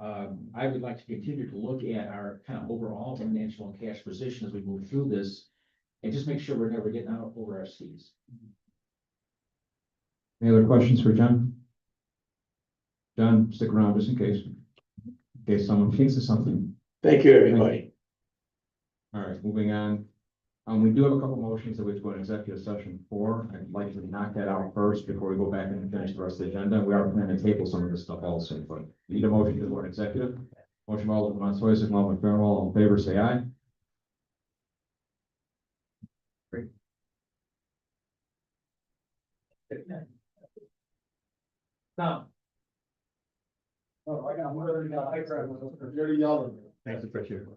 I would like to continue to look at our kind of overall financial and cash position as we move through this. And just make sure we're never getting out over our skis. Any other questions for John? John, stick around just in case someone thinks of something. Thank you, everybody. All right, moving on. We do have a couple motions that we have to go in executive session for. I'd like to knock that out first before we go back and finish the rest of the agenda. We are planning to table some of this stuff also, but need a motion to go in executive. Motion by Alderman Montoya, second by Alderman Fairwell. All in favor, say aye. Great. Tom. Oh, I got one, I got a dirty yellow. Thanks, appreciate it.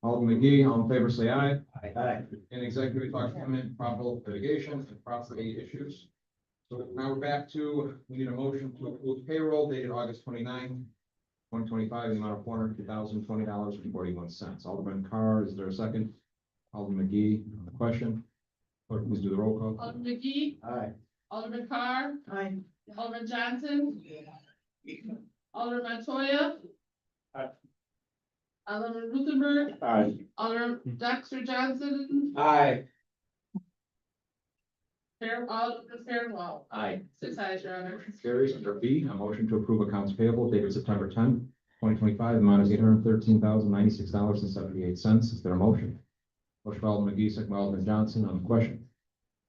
Alderman McGee, all in favor, say aye. Aye. In executive, we talked about probable litigation and property issues. So now we're back to, we need a motion to approve payroll dated August 29th, 2025, in the amount of $450,020.41. Alderman Carr, is there a second? Alderman McGee, on the question. Clerk, please do the roll call. Alderman McGee, Aye. Alderman Carr, Aye. Alderman Johnson, Alderman Montoya. Aye. Alderman Ruthenberg, Aye. Alderman Dexter Johnson, Aye. Alderman Fairwell. Aye. 6 ayes, your honor. Carries. Under B, a motion to approve accounts payable dated September 10th, 2025, amount of $813,096.78. Is there a motion? Motion by Alderman McGee, second by Alderman Johnson on the question.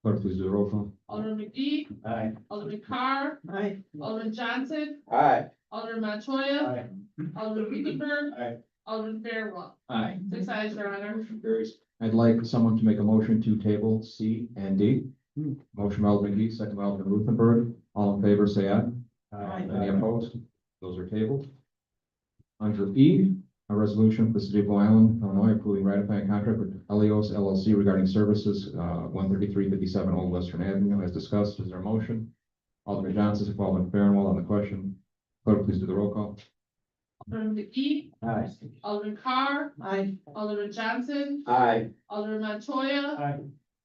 Clerk, please do the roll call. Alderman McGee, Aye. Alderman Carr, Aye. Alderman Johnson, Aye. Alderman Montoya, Aye. Alderman Ruthenberg. Aye. Alderman Fairwell. Aye. 6 ayes, your honor. Motion carries. I'd like someone to make a motion to table C and D. Motion by Alderman McGee, second by Alderman Ruthenberg. All in favor, say aye. Any opposed? Those are tabled. Under E, a resolution for the city of Blue Island, Illinois, approving ratifying contract with Elios LLC regarding services, 13357 Old Western Avenue, as discussed. Is there a motion? Alderman Johnson, second by Alderman Fairwell on the question. Clerk, please do the roll call. Alderman McGee, Aye. Alderman Carr, Aye. Alderman Johnson, Aye. Alderman Montoya, Aye.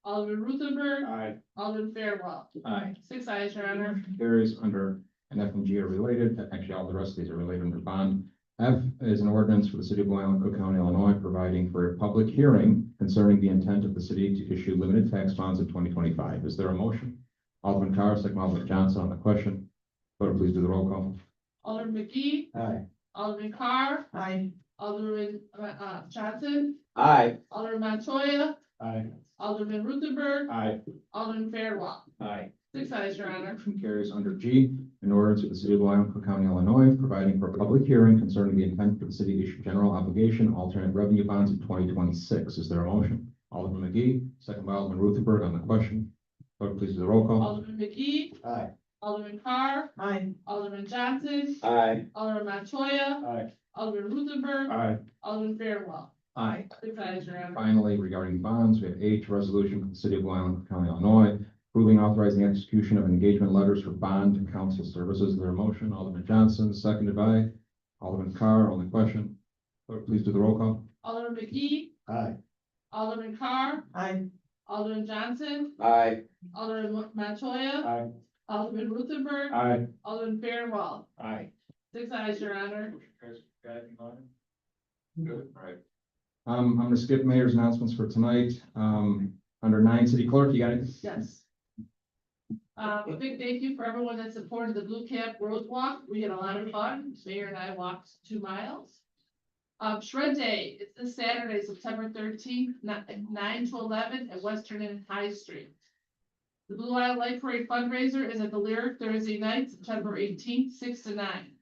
Alderman Ruthenberg, Aye. Alderman Fairwell. Aye. 6 ayes, your honor. Carries. Under and F and G are related. Actually, all the rest of these are related under bond. F is an ordinance for the city of Blue Island, Cook County, Illinois, providing for a public hearing concerning the intent of the city to issue limited tax bonds in 2025. Is there a motion? Alderman Carr, second by Alderman Johnson on the question. Clerk, please do the roll call. Alderman McGee, Aye. Alderman Carr, Aye. Alderman Johnson, Aye. Alderman Montoya, Aye. Alderman Ruthenberg, Aye. Alderman Fairwell. Aye. 6 ayes, your honor. Motion carries. Under G, an ordinance of the city of Blue Island, Cook County, Illinois, providing for a public hearing concerning the intent for the city to issue general obligation alternate revenue bonds in 2026. Is there a motion? Alderman McGee, second by Alderman Ruthenberg on the question. Clerk, please do the roll call. Alderman McGee, Aye. Alderman Carr, Aye. Alderman Johnson, Aye. Alderman Montoya, Aye. Alderman Ruthenberg, Aye. Alderman Fairwell. Aye. 6 ayes, your honor. Finally, regarding bonds, we have H, resolution for the city of Blue Island, Cook County, Illinois, approving authorizing the execution of engagement letters for bond and council services. Is there a motion? Alderman Johnson, seconded by Alderman Carr on the question. Clerk, please do the roll call. Alderman McGee, Aye. Alderman Carr, Aye. Alderman Johnson, Aye. Alderman Montoya, Aye. Alderman Ruthenberg, Aye. Alderman Fairwell. Aye. 6 ayes, your honor. Good, all right. I'm gonna skip mayor's announcements for tonight. Under 9, city clerk, you got anything? Yes. A big thank you for everyone that supported the Blue Cap Road Walk. We had a lot of fun. Mayor and I walked 2 miles. Shred Day, it's this Saturday, September 13th, 9 to 11 at Western and High Street. The Blue Island Light Parade fundraiser is at the Lyric Thursday night, September 18th, 6 to 9.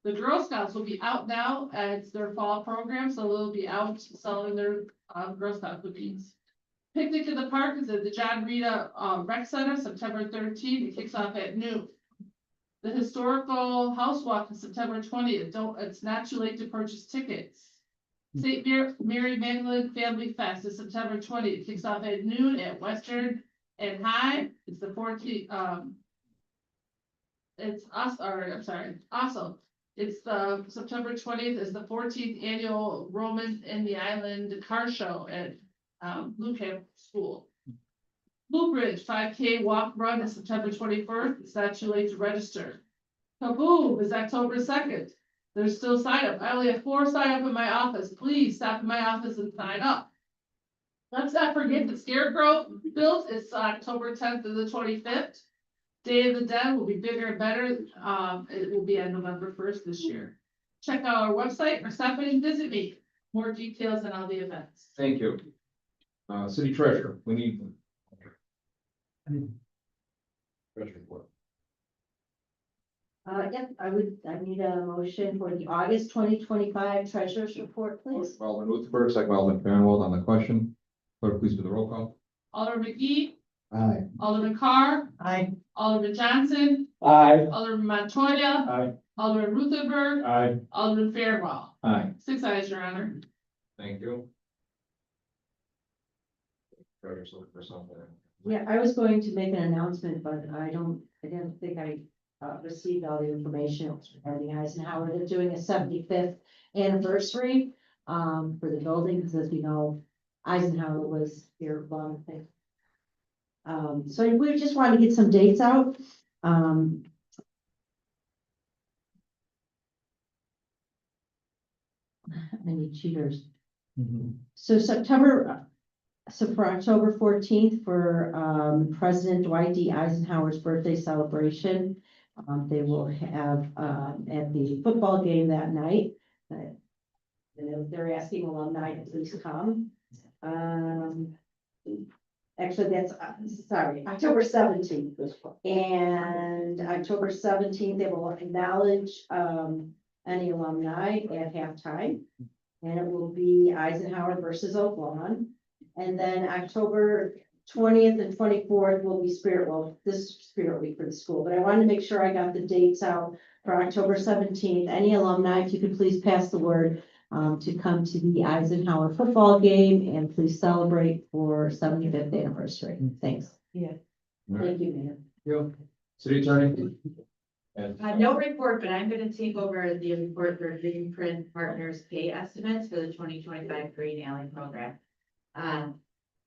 The Girl Scouts will be out now as their fall program, so they'll be out selling their Girl Scout cookies. Picnic in the Park is at the John Rita Rec Center, September 13th. It kicks off at noon. The Historical House Walk is September 20th. It's not too late to purchase tickets. St. Mary Magdalene Family Fest is September 20th. It kicks off at noon at Western and High. It's the 14th. Also, it's the September 20th is the 14th annual Roman in the Island car show at Blue Camp School. Blue Bridge 5K walk run is September 21st. It's not too late to register. Kaboom is October 2nd. There's still sign up. I only have 4 sign up in my office. Please stop in my office and sign up. Let's not forget the Scarecrow build is October 10th to the 25th. Day of the Dead will be bigger and better. It will be on November 1st this year. Check out our website or stop in and visit me. More details on all the events. Thank you. City treasurer, we need. Treasurer report. Yep, I need a motion for the August 2025 treasurer's report, please. Alderman Ruthenberg, second by Alderman Fairwell on the question. Clerk, please do the roll call. Alderman McGee, Aye. Alderman Carr, Aye. Alderman Johnson, Aye. Alderman Montoya, Aye. Alderman Ruthenberg, Aye. Alderman Fairwell. Aye. 6 ayes, your honor. Thank you. Treasurer's looking for something. Yeah, I was going to make an announcement, but I didn't think I received all the information regarding Eisenhower. They're doing a 75th anniversary for the building, because as we know, Eisenhower was here long thing. So we just wanted to get some dates out. I need cheaters. So so for October 14th, for President Dwight D. Eisenhower's birthday celebration, they will have at the football game that night. They're asking alumni to please come. Actually, that's, sorry, October 17th. And October 17th, they will acknowledge any alumni at halftime. And it will be Eisenhower versus Oak Lawn. And then October 20th and 24th will be this Spirit Week for the school. But I wanted to make sure I got the dates out for October 17th. Any alumni, if you could please pass the word to come to the Eisenhower football game and please celebrate for 75th anniversary. Thanks. Yeah. Thank you, man. City Attorney? No report, but I'm gonna take over the report for Green Print Partners pay estimates for the 2025 Green Alley program.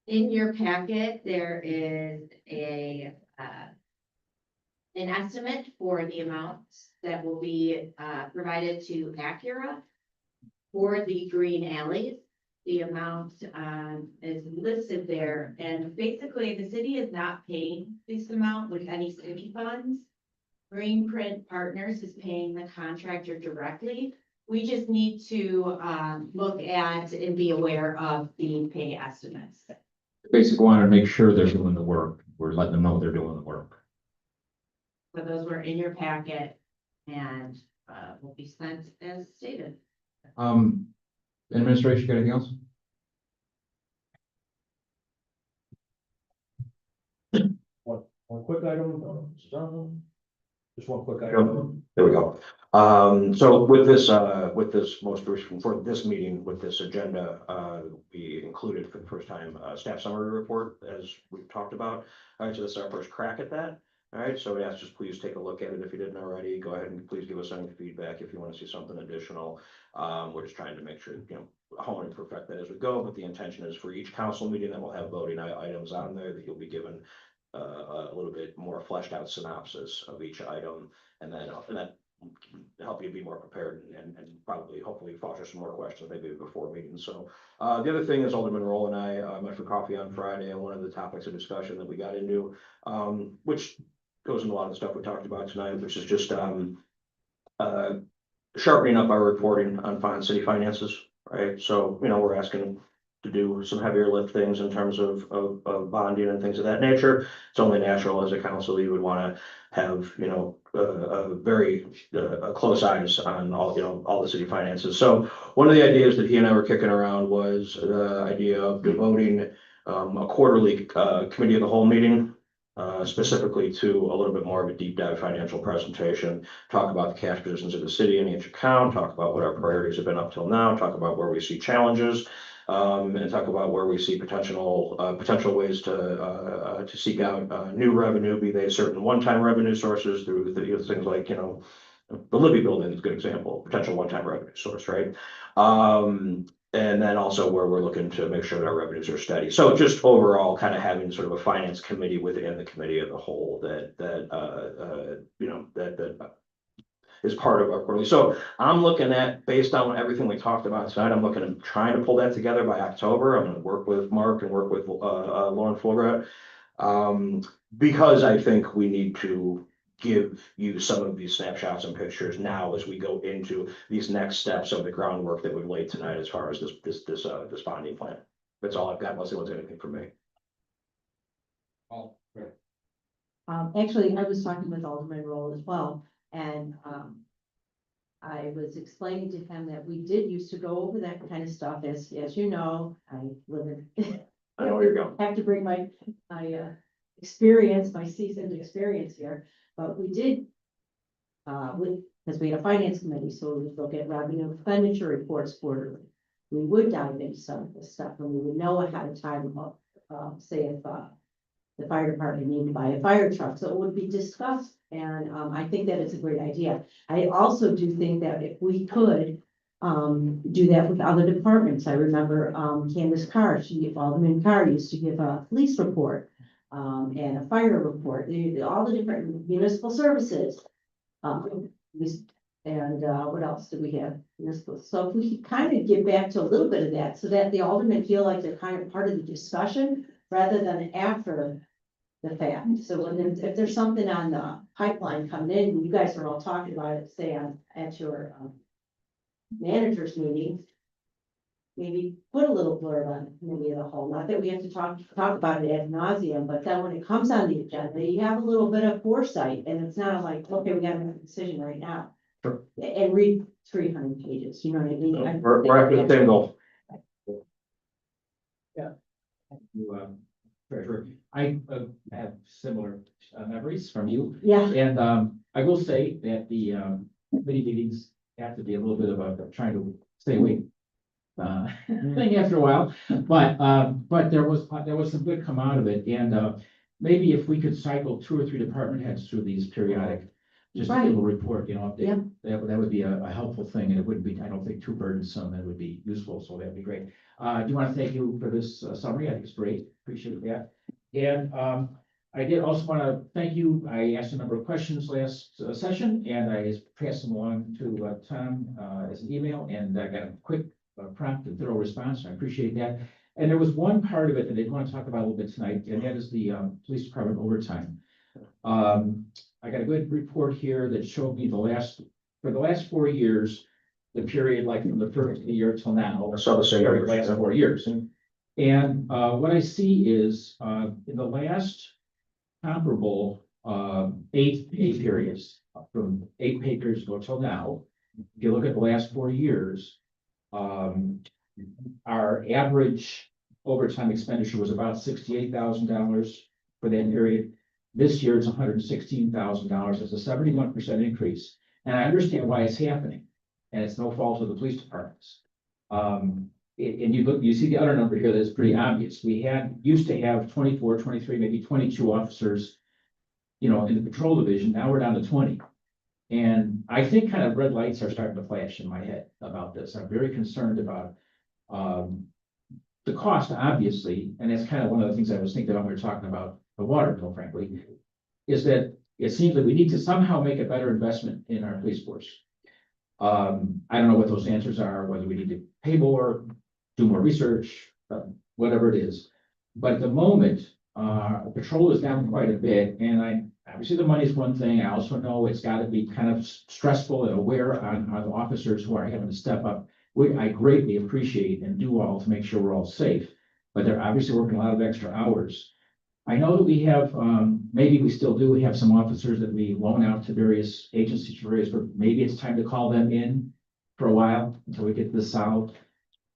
In your packet, there is an estimate for the amounts that will be provided to Acura for the green alleys. The amount is listed there, and basically the city is not paying this amount with any city funds. Green Print Partners is paying the contractor directly. We just need to look at and be aware of the pay estimates. Basically want to make sure they're doing the work. We're letting them know they're doing the work. So those were in your packet and will be sent as stated. Administration, got anything else? One quick item, just one quick item. There we go. So with this most recent, for this meeting, with this agenda, we included for the first time, staff summary report, as we've talked about. All right, so this is our first crack at that. All right, so we ask just please take a look at it. If you didn't already, go ahead and please give us any feedback if you want to see something additional. We're just trying to make sure, hone and perfect that as we go, but the intention is for each council meeting that will have voting items on there, that you'll be given a little bit more fleshed out synopsis of each item, and then help you be more prepared and probably hopefully foster some more questions maybe before meetings. So the other thing is Alderman Roll and I met for coffee on Friday, and one of the topics of discussion that we got into, which goes into a lot of the stuff we talked about tonight, which is just sharpening up our reporting on city finances, right? So, we're asking to do some heavier lift things in terms of bonding and things of that nature. It's only natural as a council you would want to have, a very close eyes on all the city finances. So one of the ideas that he and I were kicking around was the idea of devoting a quarterly committee of the whole meeting specifically to a little bit more of a deep dive financial presentation, talk about the cash positions of the city in each account, talk about what our priorities have been up till now, talk about where we see challenges, and talk about where we see potential ways to seek out new revenue, be they certain one-time revenue sources through things like, the Libby building is a good example, potential one-time revenue source, right? And then also where we're looking to make sure that our revenues are steady. So just overall kind of having sort of a finance committee within the committee of the whole that is part of our quarterly. So I'm looking at, based on everything we talked about tonight, I'm looking at trying to pull that together by October. I'm going to work with Mark and work with Lauren Fulgrat, because I think we need to give you some of these snapshots and pictures now as we go into these next steps of the groundwork that we've laid tonight as far as this bonding plan. That's all I've got, unless anyone's got anything for me. Oh, great. Actually, I was talking with Alderman Roll as well, and I was explaining to him that we did used to go over that kind of stuff, as you know, I live in. I know where you're going. Have to bring my experience, my seasoned experience here, but we did because we had a finance committee, so we would look at revenue expenditure reports quarterly. we would dive into some of this stuff and we would know ahead of time, say if, the fire department needed to buy a fire truck, so it would be discussed, and, I think that it's a great idea. I also do think that if we could, do that with other departments, I remember, Candace Carr, Alderman Carr used to give a police report, and a fire report, all the different municipal services. And what else do we have? So if we could kind of get back to a little bit of that, so that the aldermen feel like they're kind of part of the discussion rather than after the fact. So if there's something on the pipeline coming in, you guys are all talking about it, say at your managers meetings, maybe put a little blurb on maybe the whole, not that we have to talk about it ad nauseum, but then when it comes on the agenda, you have a little bit of foresight, and it's not like, okay, we gotta make a decision right now. Sure. And read 300 pages, you know what I mean? We're after the same goal. Treasurer, I have similar memories from you. Yeah, And I will say that the committee meetings have to be a little bit of a trying to stay awake thing after a while. But there was some good come out of it. And maybe if we could cycle 2 or 3 department heads through these periodic, just a Right. little report, you know, Yeah. that would be a helpful thing, and it wouldn't be, I don't think, too burdensome. That would be useful, so that'd be great. I do want to thank you for this summary. I think it's great. Appreciate that. And I did also want to thank you. I asked a number of questions last session, and I passed them along to Tom as an email, and I got a quick, prompt and thorough response. I appreciate that. And there was one part of it that I did want to talk about a little bit tonight, and that is the police department overtime. I got a good report here that showed me for the last 4 years, the period like from the first of the year till now. I saw the same. The last 4 years. And what I see is in the last comparable 8 pay periods, from 8 pay periods ago till now, if you look at the last 4 years, our average overtime expenditure was about $68,000 for that period. This year, it's $116,000. It's a 71% increase. And I understand why it's happening. And it's no fault of the police departments. And you see the other number here that's pretty obvious. We used to have 24, 23, maybe 22 officers, you know, in the patrol division. Now we're down to 20. And I think kind of red lights are starting to flash in my head about this. I'm very concerned about the cost, obviously, and that's kind of one of the things I was thinking about when we were talking about the water bill, frankly, is that it seems that we need to somehow make a better investment in our police force. I don't know what those answers are, whether we need to pay more, do more research, whatever it is. But at the moment, patrol is down quite a bit, and obviously the money is one thing. I also know it's got to be kind of stressful and aware on the officers who are having to step up. I greatly appreciate and do all to make sure we're all safe, but they're obviously working a lot of extra hours. I know that we have, maybe we still do, we have some officers that we loan out to various agencies, but maybe it's time to call them in for a while until we get this solved.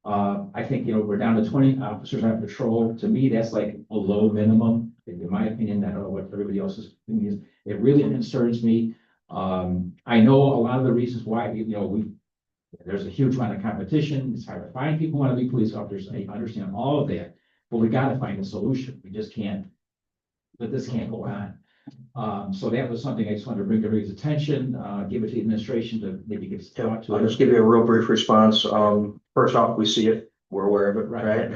I think, you know, we're down to 20 officers on patrol. To me, that's like a low minimum, in my opinion. I don't know what everybody else's opinion is. It really concerns me. I know a lot of the reasons why, you know, there's a huge amount of competition. It's hard to find people who want to be police officers. I understand all of that, but we got to find a solution. We just can't, but this can't go on. So that was something I just wanted to bring to everybody's attention, give it to the administration to maybe give some thought to I'll it. just give you a real brief response. First off, we see it, we're aware of it, right?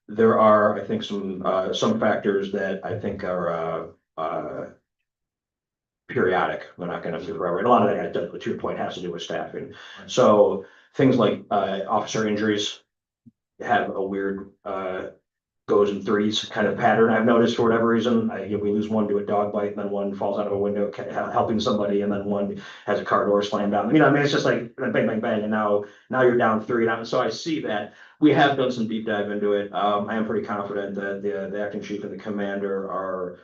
There are, I think, some factors that I think are periodic. We're not going to do forever. And a lot of that, to your point, has to do with staffing. So things like officer injuries have a weird goes in threes kind of pattern. I've noticed for whatever reason, we lose one to a dog bite, and then one falls out of a window helping somebody, and then one has a car door slammed down. You know, I mean, it's just like bang, bang, bang, and now you're down 3. And so I see that we have done some deep dive into it. I am pretty confident that the acting chief and the commander are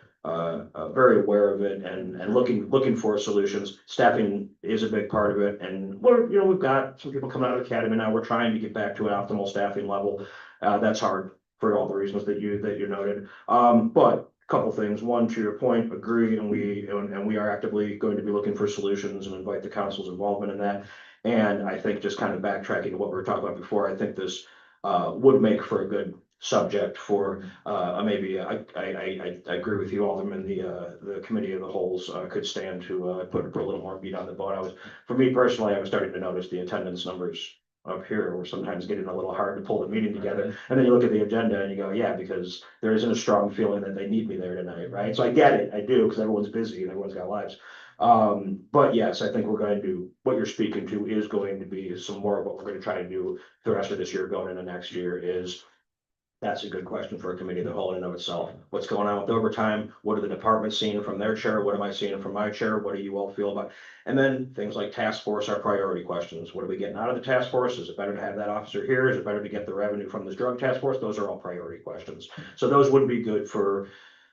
very aware of it and looking for solutions. Staffing is a big part of it, and we've got some people coming out of the academy now. We're trying to get back to an optimal staffing level. That's hard for all the reasons that you noted. But couple things. One, to your point, agree, and we are actively going to be looking for solutions and invite the council's involvement in that. And I think just kind of backtracking to what we were talking about before, I think this would make for a good subject for maybe, I agree with you, Alderman, the committee of the wholes could stand to put a little more meat on the bone. For me personally, I was starting to notice the attendance numbers up here were sometimes getting a little hard to pull the meeting together. And then you look at the agenda and you go, yeah, because there isn't a strong feeling that they need me there tonight, right? So I get it, I do, because everyone's busy and everyone's got lives. But yes, I think what you're speaking to is going to be some more of what we're going to try to do the rest of this year going into next year is. That's a good question for a committee of the whole in and of itself. What's going on with overtime? What are the departments seeing from their chair? What am I seeing from my chair? What do you all feel about? And then things like task force are priority questions. What are we getting out of the task force? Is it better to have that officer here? Is it better to get the revenue from this drug task force? Those are all priority questions. So those would be good for,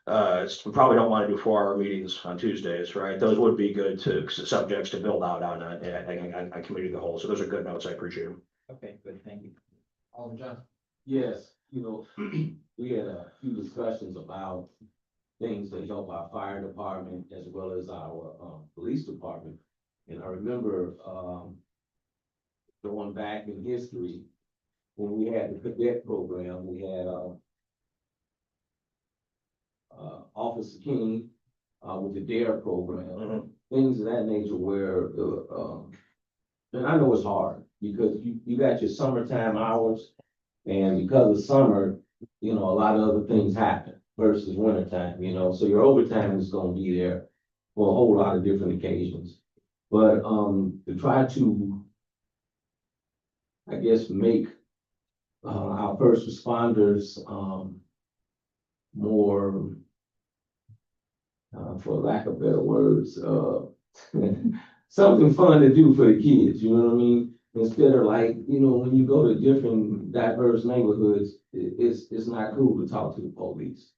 we probably don't want to do 4-hour meetings on Tuesdays, right? Those would be good subjects to build out on a committee of the whole. So those are good notes. I appreciate them. Okay, good, thank you. Alderman Johnson. Yes, we had a few discussions about things that help our fire department as well as our police department. And I remember going back in history, when we had the cadet program, we had Officer King with the DARE program, things of that nature where and I know it's hard because you got your summertime hours. And because of summer, a lot of other things happen versus wintertime, so your overtime is gonna be there for a whole lot of different occasions. But, to try to, I guess, make, our first responders, more, for lack of better words, something fun to do for the kids, you know what I mean? Instead of when you go to different diverse neighborhoods, it's not cool to talk to the police,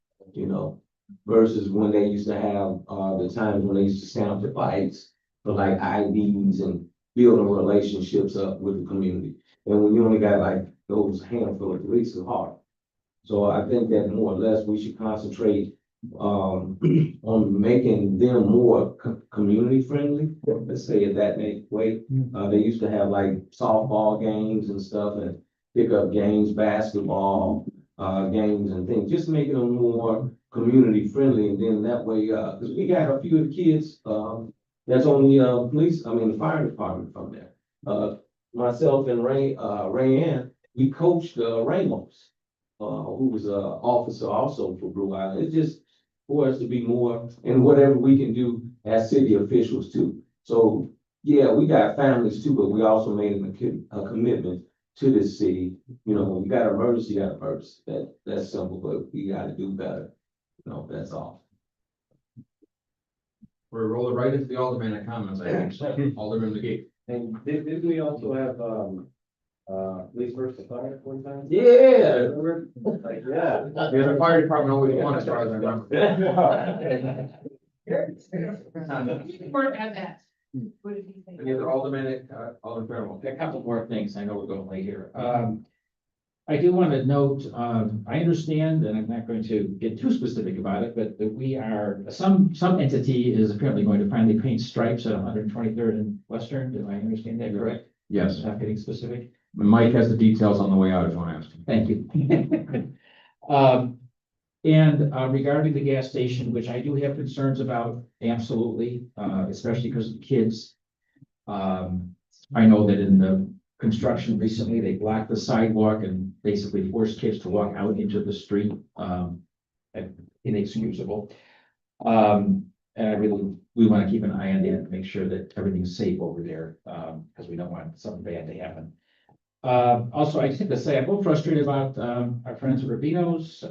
versus when they used to have, the times when they used to stand up to fights for like IDs and building relationships up with the community. And when you only got those handful of police, it's hard. So I think that more or less we should concentrate on making them more community friendly, let's say it that way. They used to have softball games and stuff and pickup games, basketball games and things, just making them more community friendly. And then that way, because we got a few of the kids that's on the fire department from there. Myself and Rayanne, we coached Ramos, who was an officer also for Blue Island. It's just for us to be more and whatever we can do as city officials too. So yeah, we got families too, but we also made a commitment to this city. When you got emergency, you got emergency. That's simple, but we got to do better. That's all. We're rolling right into the alderman comments, I think. So, Alderman McGee. And did we also have, police versus fire at one time? Yeah. Yeah. Yeah, the fire department always won as far as I remember. Support at that. Any other alderman, Alderman Fairwell? A couple more things. I know we're going late here. I do want to note, I understand, and I'm not going to get too specific about it, but that we are, some entity is apparently going to finally paint stripes at 123rd and Western. Do I understand that correct? Yes. Not getting specific. Mike has the details on the way out if you want to ask him. Thank you. Regarding the gas station, which I do have concerns about, absolutely, especially because of the kids. I know that in the construction recently, they blocked the sidewalk and basically forced kids to walk out into the street. Inexcusable. And we want to keep an eye on that and make sure that everything's safe over there, because we don't want something bad to happen. Also, I just have to say, I'm a little frustrated about our friends at Rubino's.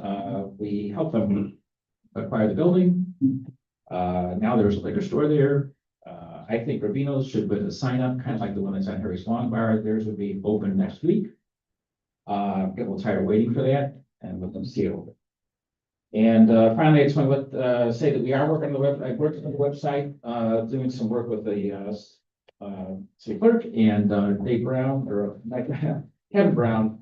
We helped them acquire the building. Now there's a liquor store there. I think Rubino's should put a sign up, kind of like the one that's on Harry's Lawn Bar. Theirs would be open next week. Get a little tired of waiting for that and let them see it open. And finally, I just want to say that we are working on the web. I've worked on the website, doing some work with the city clerk and Dave Brown or Kevin Brown.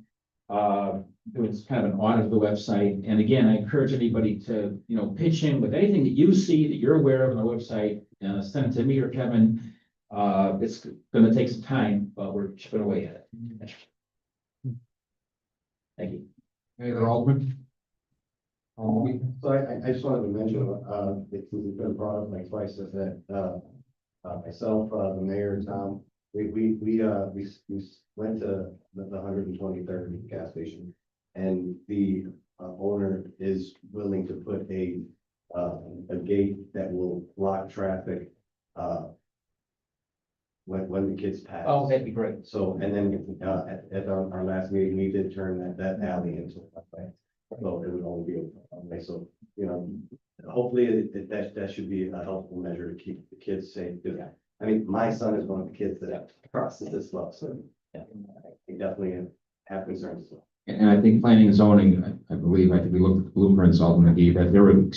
doing kind of an audit of the website. And again, I encourage anybody to, pitch in with anything that you see that you're aware of on the website, send it to me or Kevin. It's gonna take some time, but we're chipping away at it. Thank you. Any other Alderman? So I just wanted to mention, it's been brought up like twice, is that, myself, the mayor, Tom, we went to the 123rd gas station. And the owner is willing to put a gate that will block traffic, when the kids pass. Oh, that'd be great. So, and then, at our last meeting, we did turn that alley into a way. So it would only be a way, so, hopefully that should be a helpful measure to keep the kids safe. 'Cause, I mean, my son is one of the kids that crosses this well, so. I definitely have concerns as well. And I think planning and zoning, I believe we looked at the blueprints, Alderman McGee, that they were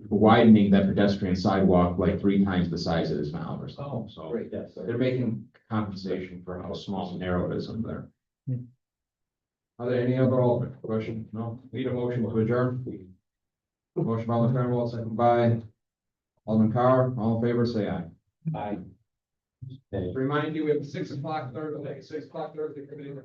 widening that pedestrian sidewalk like 3 times the size it is now or so. So Great. Yes, sir. they're making compensation for how small and narrow it is up there. Are there any other Alderman question? No? Need a motion to adjourn? Motion by Alderman Fairwell, second by Alderman Carr. All in favor, say aye. Bye. To remind you, we have 6 o'clock Thursday, 6 o'clock Thursday committee.